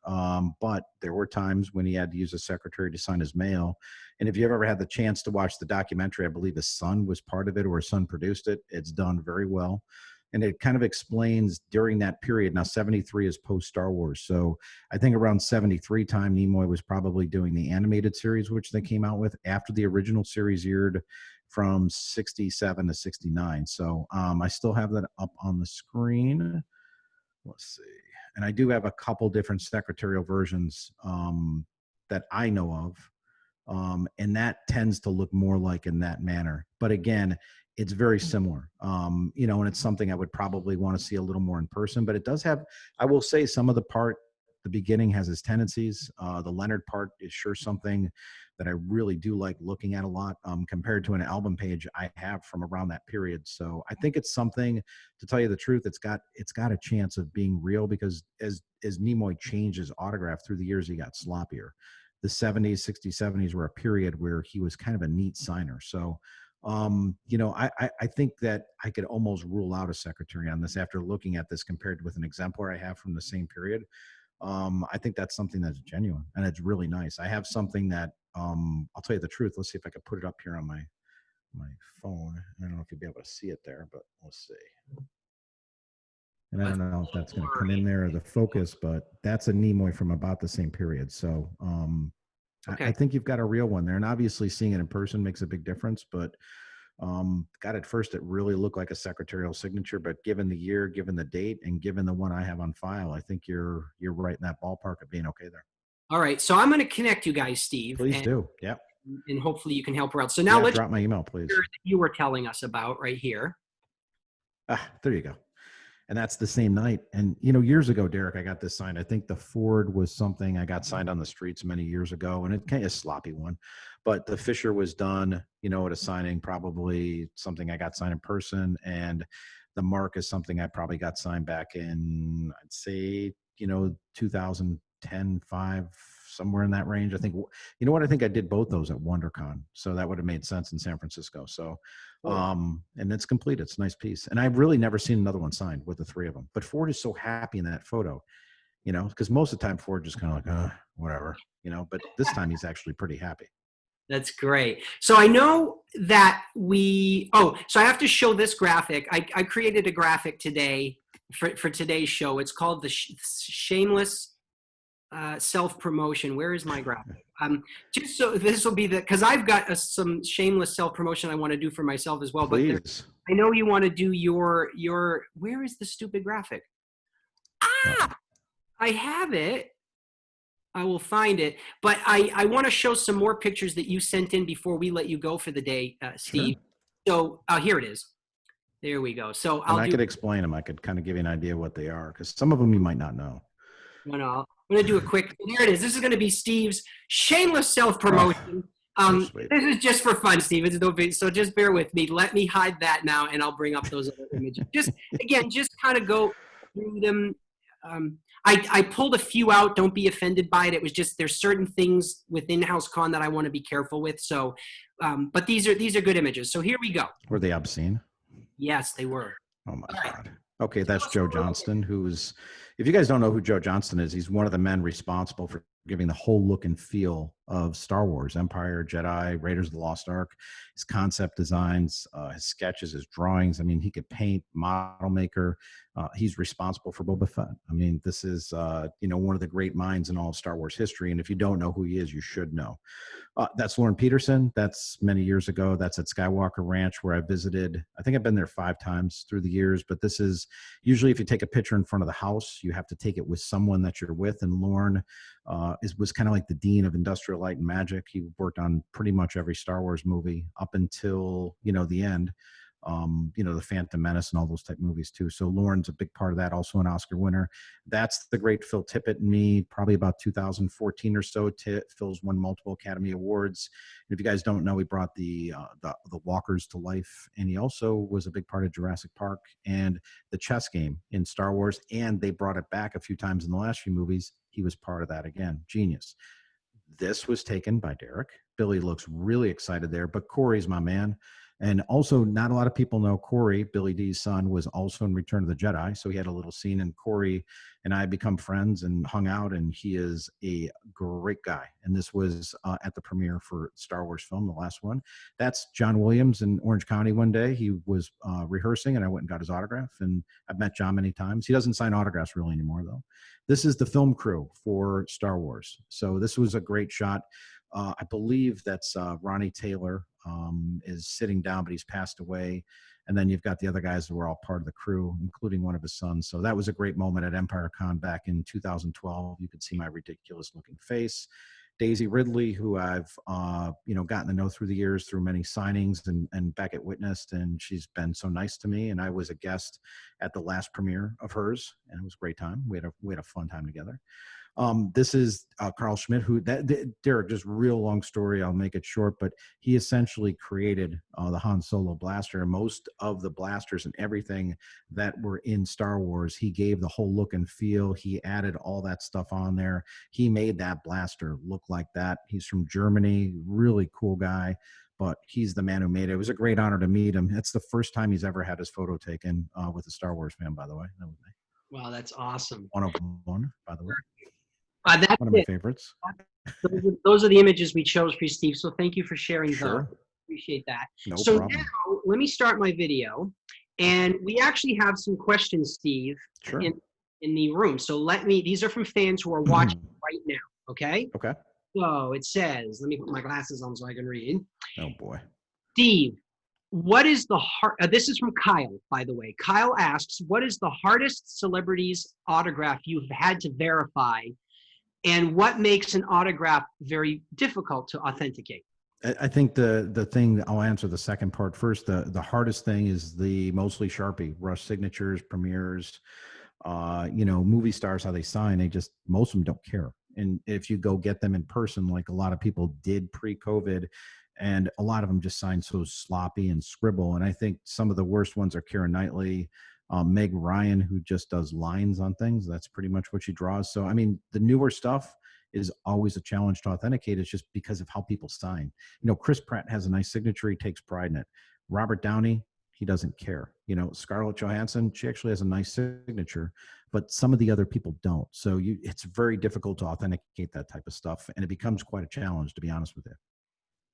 But there were times when he had to use a secretary to sign his mail. And if you ever had the chance to watch the documentary, I believe his son was part of it or his son produced it. It's done very well. And it kind of explains during that period. Now, 73 is post Star Wars. So I think around 73 time, Nimoy was probably doing the animated series, which they came out with after the original series aired from 67 to 69. So I still have that up on the screen. Let's see. And I do have a couple different secretarial versions that I know of. And that tends to look more like in that manner. But again, it's very similar, and it's something I would probably want to see a little more in person, but it does have, I will say some of the part the beginning has its tendencies. The Leonard part is sure something that I really do like looking at a lot, compared to an album page I have from around that period. So I think it's something, to tell you the truth, it's got a chance of being real, because as Nimoy changed his autograph through the years, he got sloppier. The 70s, 60s, 70s were a period where he was kind of a neat signer. So I think that I could almost rule out a secretary on this after looking at this compared with an exemplar I have from the same period. I think that's something that's genuine and it's really nice. I have something that, I'll tell you the truth. Let's see if I can put it up here on my phone. I don't know if you'll be able to see it there, but let's see. And I don't know if that's going to come in there or the focus, but that's a Nimoy from about the same period. So Okay. I think you've got a real one there, and obviously seeing it in person makes a big difference. But at first, it really looked like a secretarial signature. But given the year, given the date, and given the one I have on file, I think you're right in that ballpark of being okay there. All right. So I'm going to connect you guys, Steve. Please do. Yeah. And hopefully you can help her out. So now let's drop my email, please. that you were telling us about right here. There you go. And that's the same night. And, years ago, Derek, I got this signed. I think the Ford was something I got signed on the streets many years ago, and it kind of a sloppy one. But the Fisher was done, at a signing, probably something I got signed in person. And the Mark is something I probably got signed back in, I'd say, 2010, 5, somewhere in that range. I think, I think I did both those at WonderCon. So that would have made sense in San Francisco. So, and it's complete. It's a nice piece. And I've really never seen another one signed with the three of them. But Ford is so happy in that photo, because most of the time Ford just kind of like, whatever, but this time he's actually pretty happy. That's great. So I know that so I have to show this graphic. I created a graphic today for today's show. It's called the Shameless Self-Promotion. Where is my graphic? Just so this will be because I've got some shameless self-promotion I want to do for myself as well. Please. But I know you want to do your, where is the stupid graphic? I have it. I will find it. But I want to show some more pictures that you sent in before we let you go for the day, Steve. Sure. So here it is. There we go. So I could explain them. I could kind of give you an idea what they are, because some of them you might not know. No, I'm going to do a quick. There it is. This is going to be Steve's shameless self-promotion. This is just for fun, Steve. It's no big, so just bear with me. Let me hide that now, and I'll bring up those other images. Just kind of go through them. I pulled a few out. Don't be offended by it. It was just there's certain things with InHouse-CON that I want to be careful with. So, but these are good images. So here we go. Were they obscene? Yes, they were. Oh my God. Okay, that's Joe Johnston, who's, if you guys don't know who Joe Johnston is, he's one of the men responsible for giving the whole look and feel of Star Wars, Empire, Jedi, Raiders of the Lost Ark, his concept designs, his sketches, his drawings. I mean, he could paint, model maker. He's responsible for Boba Fett. I mean, this is, one of the great minds in all of Star Wars history. And if you don't know who he is, you should know. That's Lauren Peterson. That's many years ago. That's at Skywalker Ranch, where I visited. I think I've been there 5 times through the years, but this is usually if you take a picture in front of the house, you have to take it with someone that you're with. And Lauren was kind of like the dean of industrial light and magic. He worked on pretty much every Star Wars movie up until, the end. The Phantom Menace and all those type movies too. So Lauren's a big part of that, also an Oscar winner. That's the great Phil Tippett and me, probably about 2014 or so. Phil's won multiple Academy Awards. And if you guys don't know, he brought the walkers to life. And he also was a big part of Jurassic Park and the chess game in Star Wars. And they brought it back a few times in the last few movies. He was part of that again. Genius. This was taken by Derek. Billy looks really excited there, but Corey's my man. And also, not a lot of people know Corey, Billy D's son, was also in Return of the Jedi. So he had a little scene, and Corey and I become friends and hung out, and he is a great guy. And this was at the premiere for Star Wars film, the last one. That's John Williams in Orange County one day. He was rehearsing, and I went and got his autograph. And I've met John many times. He doesn't sign autographs really anymore, though. This is the film crew for Star Wars. So this was a great shot. I believe that's Ronnie Taylor is sitting down, but he's passed away. And then you've got the other guys that were all part of the crew, including one of his sons. So that was a great moment at EmpireCon back in 2012. You could see my ridiculous looking face. Daisy Ridley, who I've gotten to know through the years through many signings and Beckett witnessed, and she's been so nice to me. And I was a guest at the last premiere of hers, and it was a great time. We had a fun time together. This is Carl Schmidt, who Derek, just real long story. I'll make it short, but he essentially created the Han Solo blaster. And most of the blasters and everything that were in Star Wars, he gave the whole look and feel. He added all that stuff on there. He made that blaster look like that. He's from Germany, really cool guy, but he's the man who made it. It was a great honor to meet him. It's the first time he's ever had his photo taken with a Star Wars fan, by the way. That was me. Wow, that's awesome. One of one, by the way. That's one of my favorites. Those are the images we chose for you, Steve. So thank you for sharing Sure. those. Appreciate that. No so problem. now let me start my video. And we actually have some questions, Steve, Sure. in the room. So these are from fans who are watching right now. Okay. Okay. So it says, let me put my glasses on so I can read. Oh boy. Steve, what is the this is from Kyle, by the way. Kyle asks, what is the hardest celebrity's autograph you've had to verify? And what makes an autograph very difficult to authenticate? I think the thing, I'll answer the second part first. The hardest thing is the mostly Sharpie, rush signatures, premieres, movie stars, how they sign. Most of them don't care. And if you go get them in person, like a lot of people did pre-COVID, and a lot of them just sign so sloppy and scribble. And I think some of the worst ones are Keira Knightley, Meg Ryan, who just does lines on things. That's pretty much what she draws. So, I mean, the newer stuff is always a challenge to authenticate. It's just because of how people sign. Chris Pratt has a nice signature. He takes pride in it. Robert Downey, he doesn't care. Scarlett Johansson, she actually has a nice signature, but some of the other people don't. So it's very difficult to authenticate that type of stuff. And it becomes quite a challenge, to be honest with you.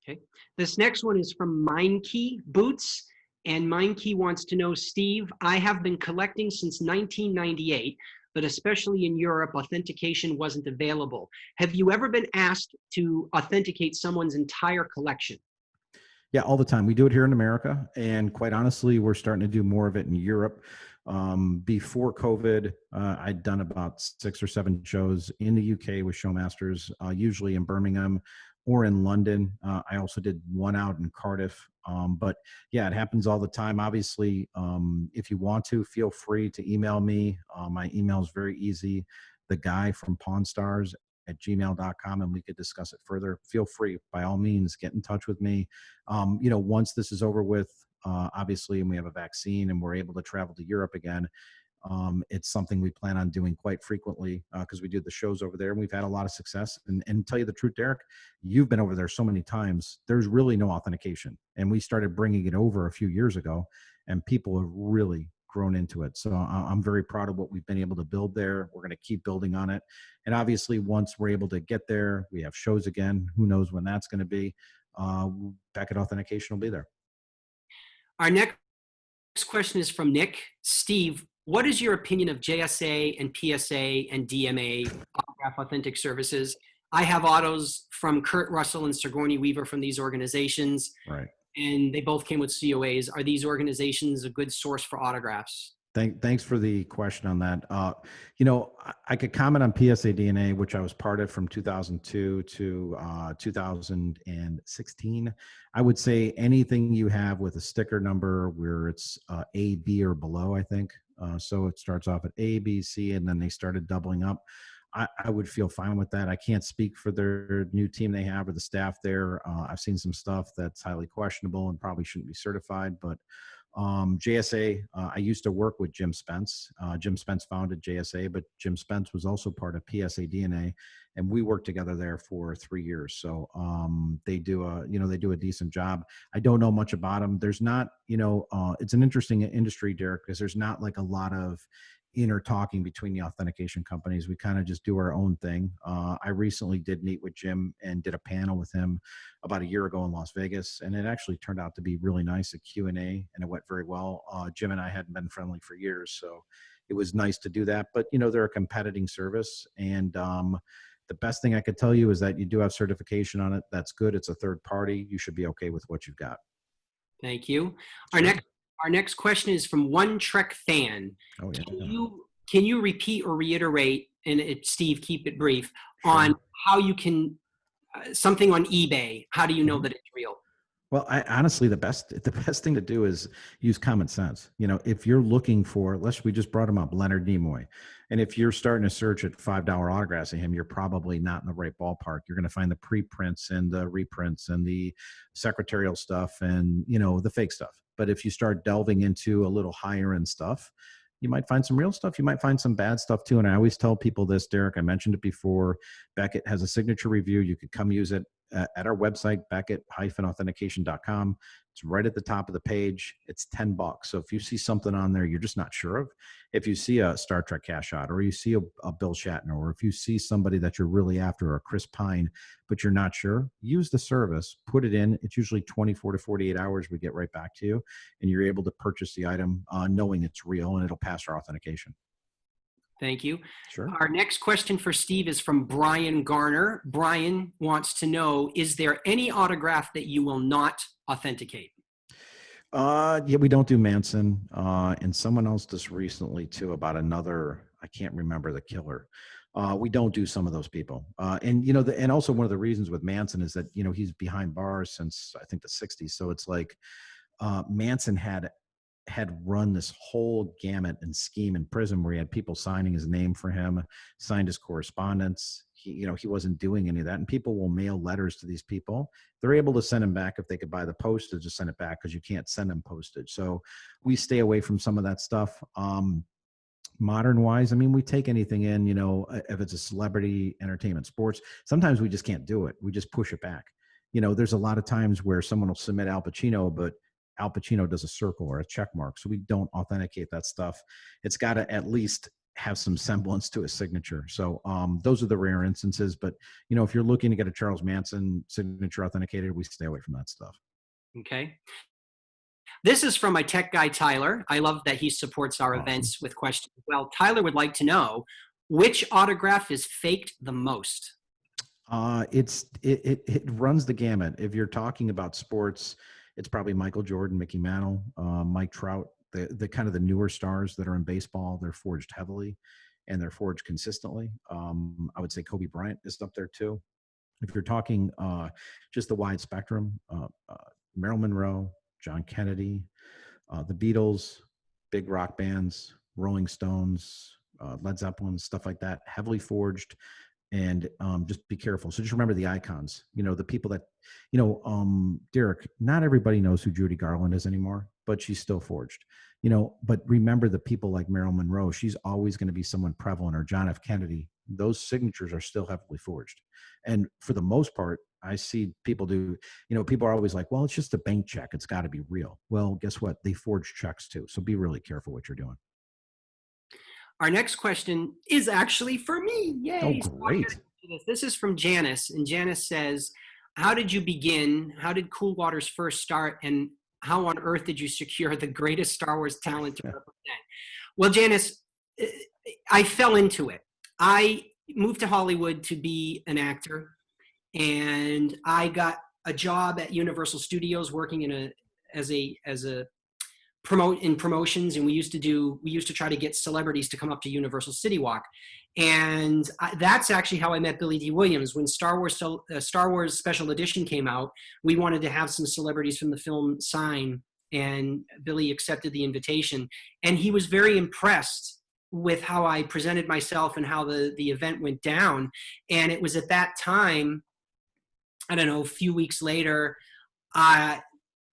Okay. This next one is from Mindkey Boots. And Mindkey wants to know, Steve, I have been collecting since 1998, but especially in Europe, authentication wasn't available. Have you ever been asked to authenticate someone's entire collection? Yeah, all the time. We do it here in America. And quite honestly, we're starting to do more of it in Europe. Before COVID, I'd done about 6 or 7 shows in the UK with Showmasters, usually in Birmingham or in London. I also did one out in Cardiff. But yeah, it happens all the time. Obviously, if you want to, feel free to email me. My email is very easy. The guy from pawnstars@gmail.com, and we could discuss it further. Feel free, by all means, get in touch with me. Once this is over with, obviously, and we have a vaccine and we're able to travel to Europe again, it's something we plan on doing quite frequently because we do the shows over there and we've had a lot of success. And tell you the truth, Derek, you've been over there so many times, there's really no authentication. And we started bringing it over a few years ago and people have really grown into it. So I'm very proud of what we've been able to build there. We're going to keep building on it. And obviously, once we're able to get there, we have shows again. Who knows when that's going to be. Beckett Authentication will be there. Our next question is from Nick. Steve, what is your opinion of JSA and PSA and DMA autograph authentic services? I have autos from Kurt Russell and Sigourney Weaver from these organizations. Right. And they both came with COAs. Are these organizations a good source for autographs? Thanks for the question on that. I could comment on PSA DNA, which I was part of from 2002 to 2016. I would say anything you have with a sticker number where it's A, B, or below, I think. So it starts off at A, B, C, and then they started doubling up. I would feel fine with that. I can't speak for their new team they have or the staff there. I've seen some stuff that's highly questionable and probably shouldn't be certified, but JSA, I used to work with Jim Spence. Jim Spence founded JSA, but Jim Spence was also part of PSA DNA, and we worked together there for 3 years. So they do a decent job. I don't know much about them. There's not, it's an interesting industry, Derek, because there's not like a lot of inner talking between the authentication companies. We kind of just do our own thing. I recently did meet with Jim and did a panel with him about a year ago in Las Vegas, and it actually turned out to be really nice, a Q&A, and it went very well. Jim and I hadn't been friendly for years, so it was nice to do that. But, they're a competing service, and the best thing I could tell you is that you do have certification on it. That's good. It's a third party. You should be okay with what you've got. Thank you. Our next question is from One Trek Fan. Oh, yeah. Can you repeat or reiterate, and Steve, keep it brief, Sure. on how you can, something on eBay, how do you know that it's real? Well, honestly, the best thing to do is use common sense. You know, if you're looking for, we just brought him up, Leonard Nimoy, and if you're starting to search at $5 autographs of him, you're probably not in the right ballpark. You're going to find the preprints and the reprints and the secretarial stuff and the fake stuff. But if you start delving into a little higher end stuff, you might find some real stuff. You might find some bad stuff too. And I always tell people this, Derek, I mentioned it before. Beckett has a signature review. You could come use it at our website, beckett-authentication.com. It's right at the top of the page. It's $10. So if you see something on there you're just not sure of, if you see a Star Trek cash shot, or you see a Bill Shatner, or if you see somebody that you're really after, or Chris Pine, but you're not sure, use the service, put it in. It's usually 24 to 48 hours. We get right back to you, and you're able to purchase the item knowing it's real, and it'll pass our authentication. Thank you. Sure. Our next question for Steve is from Brian Garner. Brian wants to know, is there any autograph that you will not authenticate? Yeah, we don't do Manson. And someone else just recently too about another, I can't remember the killer. We don't do some of those people. And also one of the reasons with Manson is that, he's behind bars since I think the 60s. So it's like Manson had run this whole gamut and scheme in prison where he had people signing his name for him, signed his correspondence. He wasn't doing any of that. And people will mail letters to these people. They're able to send them back if they could buy the postage, just send it back, because you can't send them postage. So we stay away from some of that stuff. Modern wise, I mean, we take anything in, if it's a celebrity, entertainment, sports, sometimes we just can't do it. We just push it back. There's a lot of times where someone will submit Al Pacino, but Al Pacino does a circle or a check mark. So we don't authenticate that stuff. It's got to at least have some semblance to a signature. So those are the rare instances. But, if you're looking to get a Charles Manson signature authenticated, we stay away from that stuff. Okay. This is from my tech guy, Tyler. I love that he supports our events with questions. Well, Tyler would like to know, which autograph is faked the most? It runs the gamut. If you're talking about sports, it's probably Michael Jordan, Mickey Mantle, Mike Trout, the kind of the newer stars that are in baseball. They're forged heavily and they're forged consistently. I would say Kobe Bryant is up there too. If you're talking just the wide spectrum, Marilyn Monroe, John Kennedy, the Beatles, big rock bands, Rolling Stones, Led Zeppelin, stuff like that, heavily forged. And just be careful. So just remember the icons, the people that, Derek, not everybody knows who Judy Garland is anymore, but she's still forged, but remember the people like Marilyn Monroe, she's always going to be someone prevalent, or John F. Kennedy. Those signatures are still heavily forged. And for the most part, I see people do, people are always like, well, it's just a bank check. It's got to be real. Well, guess what? They forge checks too. So be really careful what you're doing. Our next question is actually for me. Yay. Oh, great. This is from Janice. And Janice says, how did you begin? How did Cool Waters first start? And how on earth did you secure the greatest Star Wars talent to represent? Well, Janice, I fell into it. I moved to Hollywood to be an actor. And I got a job at Universal Studios working as a promotions, and we used to try to get celebrities to come up to Universal City Walk, and that's actually how I met Billy D. Williams. When Star Wars Special Edition came out, we wanted to have some celebrities from the film sign, and Billy accepted the invitation, and he was very impressed with how I presented myself and how the event went down. And it was at that time, I don't know, a few weeks later,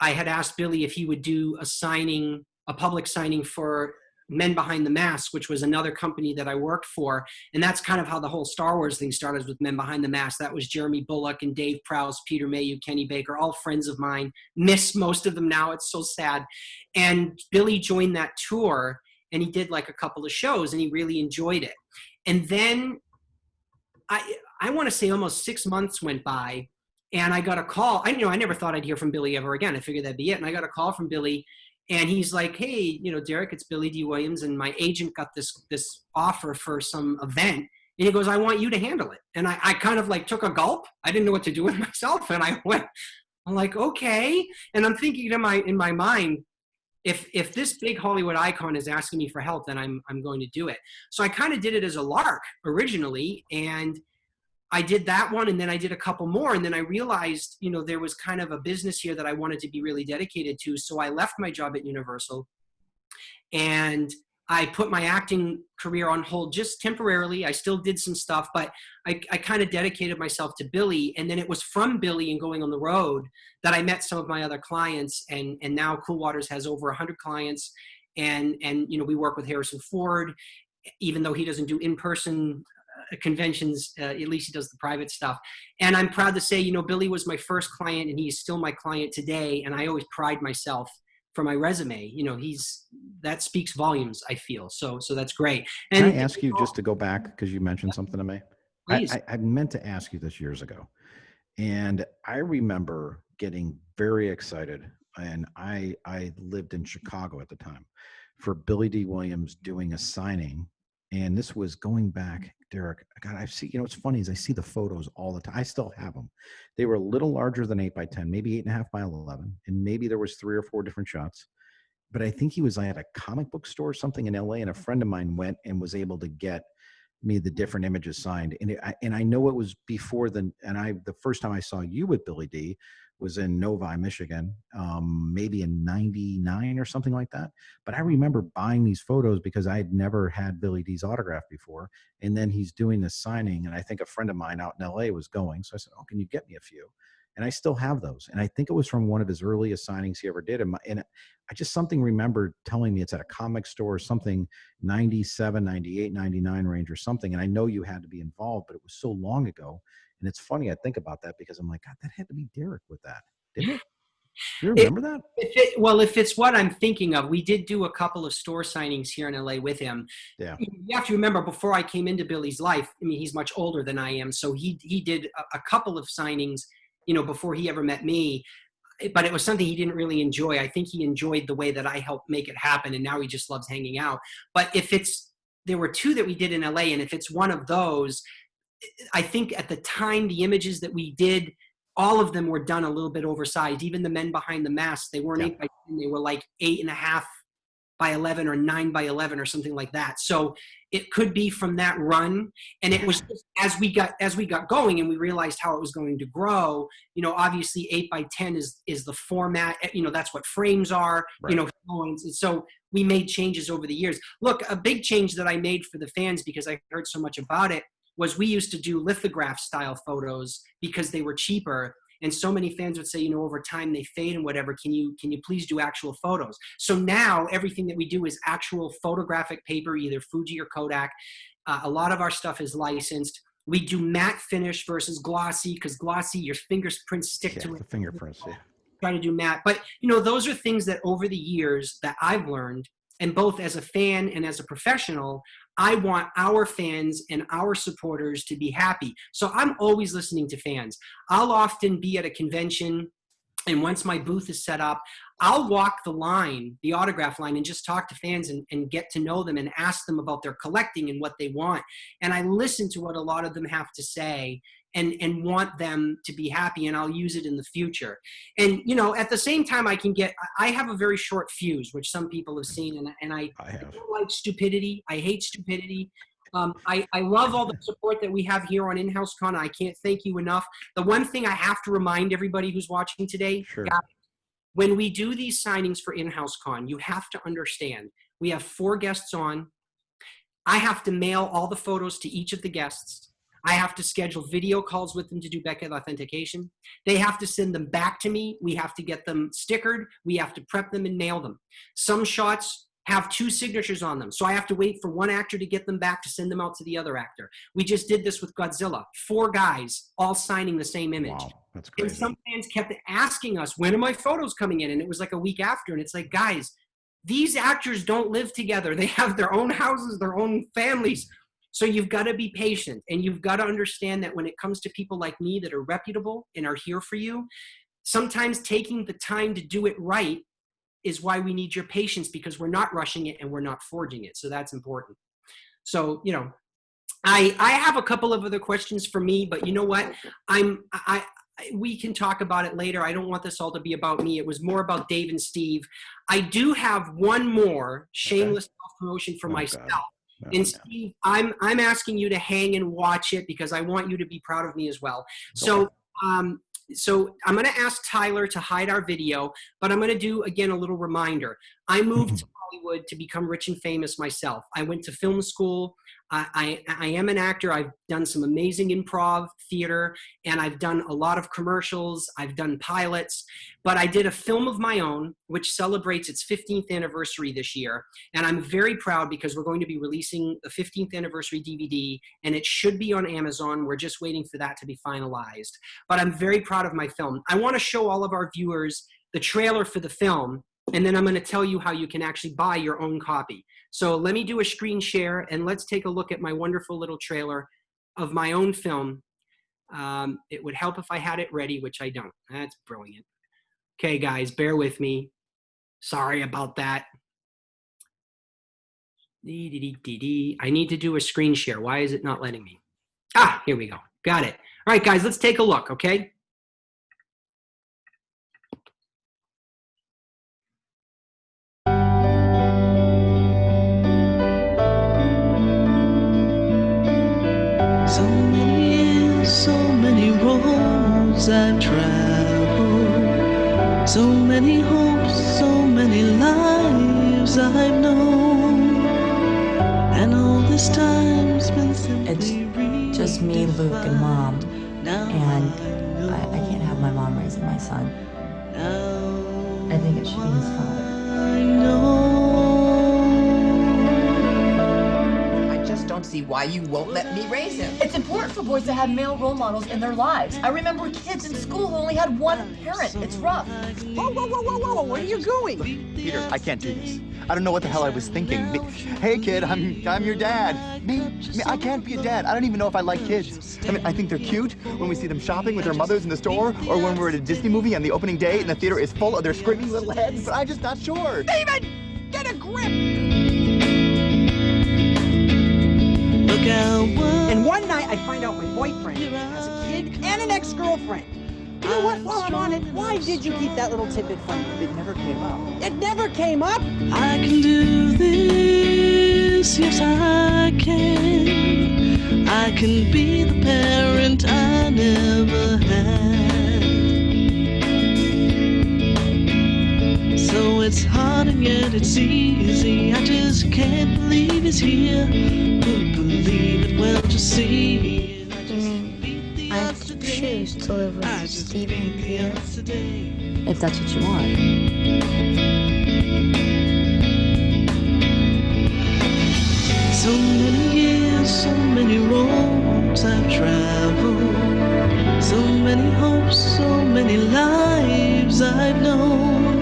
I had asked Billy if he would do a public signing for Men Behind the Mask, which was another company that I worked for. And that's kind of how the whole Star Wars thing started, with Men Behind the Mask. That was Jeremy Bulloch and Dave Prowse, Peter Mayhew, Kenny Baker, all friends of mine. Miss most of them now. It's so sad. And Billy joined that tour, and he did like a couple of shows, and he really enjoyed it. And then I want to say almost 6 months went by, and I got a call. I never thought I'd hear from Billy ever again. I figured that'd be it. And I got a call from Billy, and he's like, hey, Derek, it's Billy D. Williams, and my agent got this offer for some event. And he goes, I want you to handle it. And I kind of like took a gulp. I didn't know what to do with myself. And I'm like, okay. And I'm thinking in my mind, if this big Hollywood icon is asking me for help, then I'm going to do it. So I kind of did it as a lark originally. And I did that one, and then I did a couple more, and then I realized, you know, there was kind of a business here that I wanted to be really dedicated to. So I left my job at Universal, and I put my acting career on hold just temporarily. I still did some stuff, but I kind of dedicated myself to Billy. And then it was from Billy and going on the road that I met some of my other clients. And now Cool Waters has over 100 clients. And you know, we work with Harrison Ford, even though he doesn't do in-person conventions, at least he does the private stuff. And I'm proud to say, you know, Billy was my first client, and he's still my client today. And I always pride myself for my resume. You know, that speaks volumes, I feel. So that's great. And can I ask you just to go back, because you mentioned something to me? Please. I meant to ask you this years ago, and I remember getting very excited, and I lived in Chicago at the time, for Billy D. Williams doing a signing. And this was going back, Derek. God, I see, you know, it's funny is I see the photos all the time. I still have them. They were a little larger than 8 by 10, maybe 8.5 by 11. And maybe there was 3 or 4 different shots. But I think he was at a comic book store or something in LA. And a friend of mine went and was able to get me the different images signed. And I know it was before the first time I saw you with Billy D was in Novi, Michigan, maybe in 99 or something like that. But I remember buying these photos because I had never had Billy D's autograph before. And then he's doing this signing. And I think a friend of mine out in LA was going. So I said, oh, can you get me a few? And I still have those. And I think it was from one of his earliest signings he ever did. And I just something remembered telling me it's at a comic store or something, 97, 98, 99 range or something. And I know you had to be involved, but it was so long ago. And it's funny, I think about that because I'm like, God, that had to be Derek with that, didn't it? Do you remember that? If it's what I'm thinking of, we did do a couple of store signings here in LA with him. Yeah. You have to remember, before I came into Billy's life, I mean, he's much older than I am. So he did a couple of signings, you know, before he ever met me. But it was something he didn't really enjoy. I think he enjoyed the way that I helped make it happen. And now he just loves hanging out. But there were 2 that we did in LA. And if it's one of those, I think at the time, the images that we did, all of them were done a little bit oversized. Even the men behind the mask, they weren't 8 by 10, they were like 8.5 by 11 or 9 by 11 or something like that. So it could be from that run. And it was just, as we got going and we realized how it was going to grow, you know, obviously 8 by 10 is the format, you know, that's what frames are, right. You know, and so we made changes over the years. Look, a big change that I made for the fans, because I heard so much about it, was we used to do lithograph style photos because they were cheaper. And so many fans would say, you know, over time they fade and whatever, can you please do actual photos? So now everything that we do is actual photographic paper, either Fuji or Kodak. A lot of our stuff is licensed. We do matte finish versus glossy, because glossy, your fingerprints stick to it. The fingerprints, yeah. Try to do matte. But, you know, those are things that over the years that I've learned, and both as a fan and as a professional, I want our fans and our supporters to be happy. So I'm always listening to fans. I'll often be at a convention, and once my booth is set up, I'll walk the line, the autograph line, and just talk to fans and get to know them and ask them about their collecting and what they want. And I listen to what a lot of them have to say and want them to be happy, and I'll use it in the future. And, you know, at the same time, I have a very short fuse, which some people have seen, and I don't like stupidity. I hate stupidity. I love all the support that we have here on InHouse-CON. I can't thank you enough. The one thing I have to remind everybody who's watching today, sure. Guys, when we do these signings for InHouse-CON, you have to understand, we have 4 guests on. I have to mail all the photos to each of the guests. I have to schedule video calls with them to do back-end authentication. They have to send them back to me. We have to get them stickered. We have to prep them and mail them. Some shots have 2 signatures on them, so I have to wait for one actor to get them back to send them out to the other actor. We just did this with Godzilla. 4 guys all signing the same image. Wow, that's crazy. And some fans kept asking us, when are my photos coming in? And it was like a week after, and it's like, guys, these actors don't live together. They have their own houses, their own families. So you've got to be patient, and you've got to understand that when it comes to people like me that are reputable and are here for you, sometimes taking the time to do it right is why we need your patience, because we're not rushing it and we're not forging it. So that's important. So, you know, I have a couple of other questions for me, but you know what? We can talk about it later. I don't want this all to be about me. It was more about Dave and Steve. I do have one more shameless self-promotion for myself. God. And Steve, I'm asking you to hang and watch it because I want you to be proud of me as well. So, so I'm going to ask Tyler to hide our video, but I'm going to do, again, a little reminder. I moved to Hollywood to become rich and famous myself. I went to film school. I am an actor. I've done some amazing improv theater, and I've done a lot of commercials. I've done pilots, but I did a film of my own, which celebrates its 15th anniversary this year. And I'm very proud because we're going to be releasing the 15th anniversary DVD, and it should be on Amazon. We're just waiting for that to be finalized. But I'm very proud of my film. I want to show all of our viewers the trailer for the film, and then I'm going to tell you how you can actually buy your own copy. So let me do a screen share, and let's take a look at my wonderful little trailer of my own film. It would help if I had it ready, which I don't. That's brilliant. Okay, guys, bear with me. Sorry about that. I need to do a screen share. Why is it not letting me? Ah, here we go. Got it. All right, guys, let's take a look, okay? So many years, so many roads I've traveled, so many hopes, so many lives I've known, and all this time's been simply It's just me, Luke, and Mom, and I can't have my mom raising my son. I think it should be his father. I know. Don't see why you won't let me raise him. It's important for boys to have male role models in their lives. I remember kids in school who only had one parent. It's rough. Whoa, whoa, whoa, whoa, whoa, where are you going? Peter, I can't do this. I don't know what the hell I was thinking. Hey, kid, I'm your dad. Me, I can't be a dad. I don't even know if I like kids. I mean, I think they're cute when we see them shopping with their mothers in the store, or when we're at a Disney movie on the opening day and the theater is full of their screaming little heads, but I'm just not sure. David, get a grip! And one night I find out my boyfriend has a kid and an ex-girlfriend. You know what? While I'm on it, why did you keep that little tidbit from me? It never came up. It never came up? I can do this, yes I can. I can be the parent I never had. So it's hard and yet it's easy. I just can't believe he's here. Believe it well to see it. You mean I have to choose to live with Stephen and Peter? If that's what you want. So many years, so many roads I've traveled, so many hopes, so many lives I've known,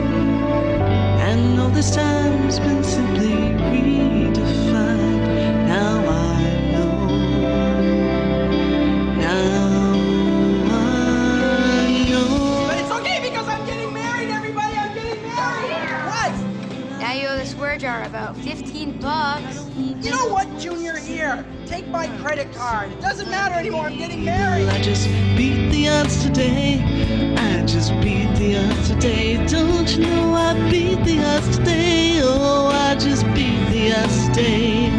and all this time's been simply redefined. Now I know. But it's okay because I'm getting married, everybody. I'm getting married. What? Now you owe the swear jar about $15. You know what, Junior? Here, take my credit card. It doesn't matter anymore. I'm getting married. I just beat the odds today. I just beat the odds today. Don't you know I beat the odds today? Oh, I just beat the odds today.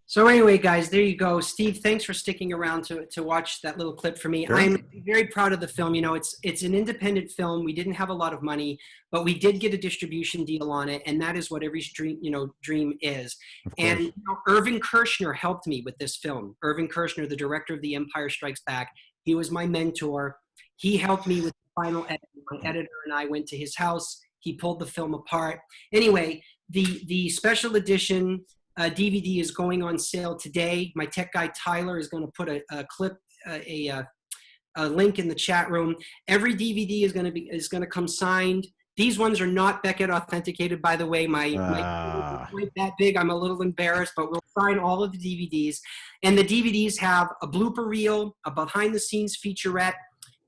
So anyway, guys, there you go. Steve, thanks for sticking around to watch that little clip for me. Sure. I'm very proud of the film. You know, it's an independent film. We didn't have a lot of money, but we did get a distribution deal on it, and that is what every dream is. And you know, Irvin Kershner helped me with this film. Irvin Kershner, the director of The Empire Strikes Back, he was my mentor. He helped me with the final edit. My editor and I went to his house. He pulled the film apart. Anyway, the special edition DVD is going on sale today. My tech guy Tyler is going to put a clip, a link in the chat room. Every DVD is going to come signed. These ones are not Beckett authenticated, by the way. My that big. I'm a little embarrassed, but we'll sign all of the DVDs. And the DVDs have a blooper reel, a behind-the-scenes featurette,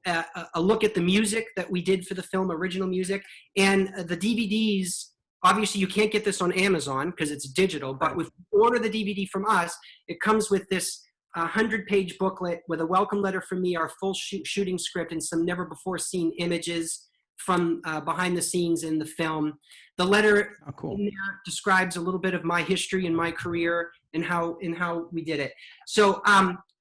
a look at the music that we did for the film, original music, and the DVDs. Obviously, you can't get this on Amazon because it's digital, but if you order the DVD from us, it comes with this 100-page booklet with a welcome letter from me, our full shooting script, and some never-before-seen images from behind the scenes in the film. The letter in there describes a little bit of my history and my career and how we did it. So,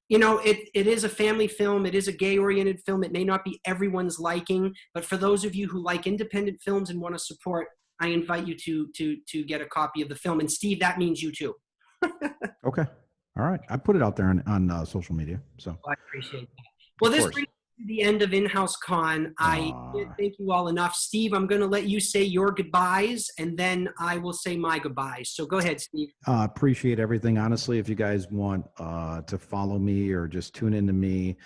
it is a family film. It is a gay-oriented film. It may not be everyone's liking, but for those of you who like independent films and want to support, I invite you to get a copy of the film. And Steve, that means you too. Okay. All right. I put it out there on social media. So I appreciate that. Well, this brings us to the end of InHouse-CON. I can't thank you all enough. Steve, I'm going to let you say your goodbyes, and then I will say my goodbyes. So go ahead, Steve. Appreciate everything. Honestly, if you guys want to follow me or just tune into me,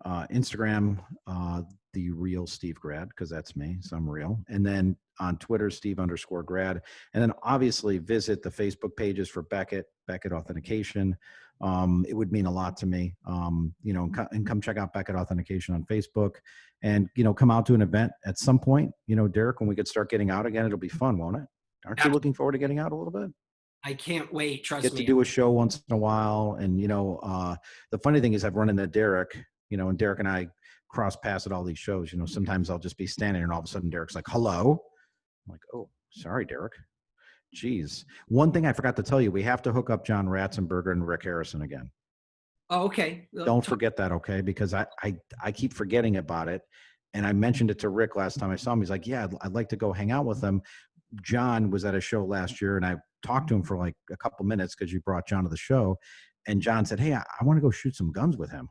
Instagram, the real Steve Grad, because that's me, so I'm real. And then on Twitter, Steve_grad. And then obviously visit the Facebook pages for Beckett Authentication. It would mean a lot to me, and come check out Beckett Authentication on Facebook, and, come out to an event at some point, Derek, when we could start getting out again. It'll be fun, won't it? Aren't you looking forward to getting out a little bit? I can't wait. Trust me. Get to do a show once in a while. And, the funny thing is I've run into Derek, and Derek and I cross paths at all these shows. Sometimes I'll just be standing and all of a sudden Derek's like, hello. I'm like, oh, sorry, Derek. Geez. One thing I forgot to tell you, we have to hook up John Ratzenberger and Rick Harrison again. Oh, okay. Don't forget that, okay? Because I keep forgetting about it. And I mentioned it to Rick last time I saw him. He's like, yeah, I'd like to go hang out with them. John was at a show last year, and I talked to him for like a couple minutes because you brought John to the show. And John said, hey, I want to go shoot some guns with him.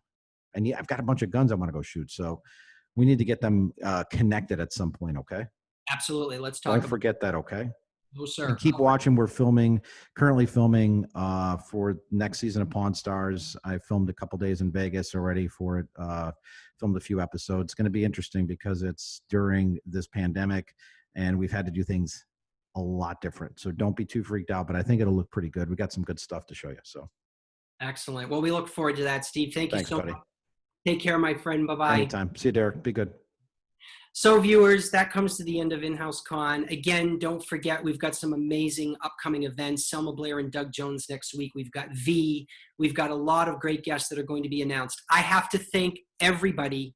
And yeah, I've got a bunch of guns I want to go shoot. So we need to get them connected at some point, okay? Absolutely. Let's talk. Don't forget that, okay? No, sir. And keep watching. We're currently filming for next season of Pawn Stars. I filmed a couple days in Vegas already for it. Filmed a few episodes. It's going to be interesting because it's during this pandemic and we've had to do things a lot different. So don't be too freaked out, but I think it'll look pretty good. We got some good stuff to show you. So excellent. Well, we look forward to that, Steve. Thanks you so buddy. much. Take care, my friend. Bye-bye. Anytime. See you, Derek. Be good. So viewers, that comes to the end of InHouse-CON. Again, don't forget, we've got some amazing upcoming events. Selma Blair and Doug Jones next week. We've got V. We've got a lot of great guests that are going to be announced. I have to thank everybody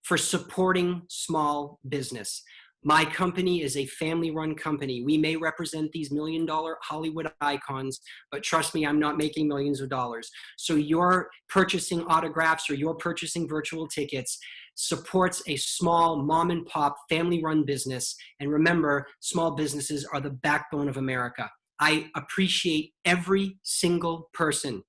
for supporting small business. My company is a family-run company. We may represent these million-dollar Hollywood icons, but trust me, I'm not making millions of dollars. So you're purchasing autographs or you're purchasing virtual tickets supports a small mom-and-pop family-run business. And remember, small businesses are the backbone of America. I appreciate every single person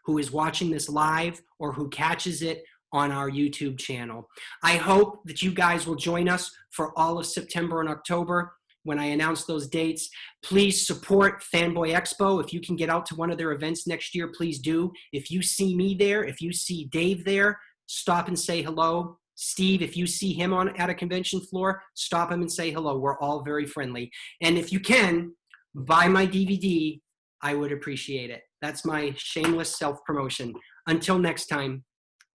who is watching this live or who catches it on our YouTube channel. I hope that you guys will join us for all of September and October when I announce those dates. Please support Fanboy Expo. If you can get out to one of their events next year, please do. If you see me there, if you see Dave there, stop and say hello. Steve, if you see him at a convention floor, stop him and say hello. We're all very friendly. And if you can, buy my DVD. I would appreciate it. That's my shameless self-promotion. Until next time,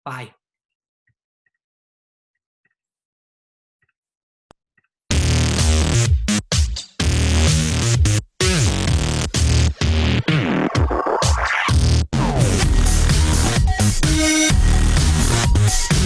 bye. Yeah.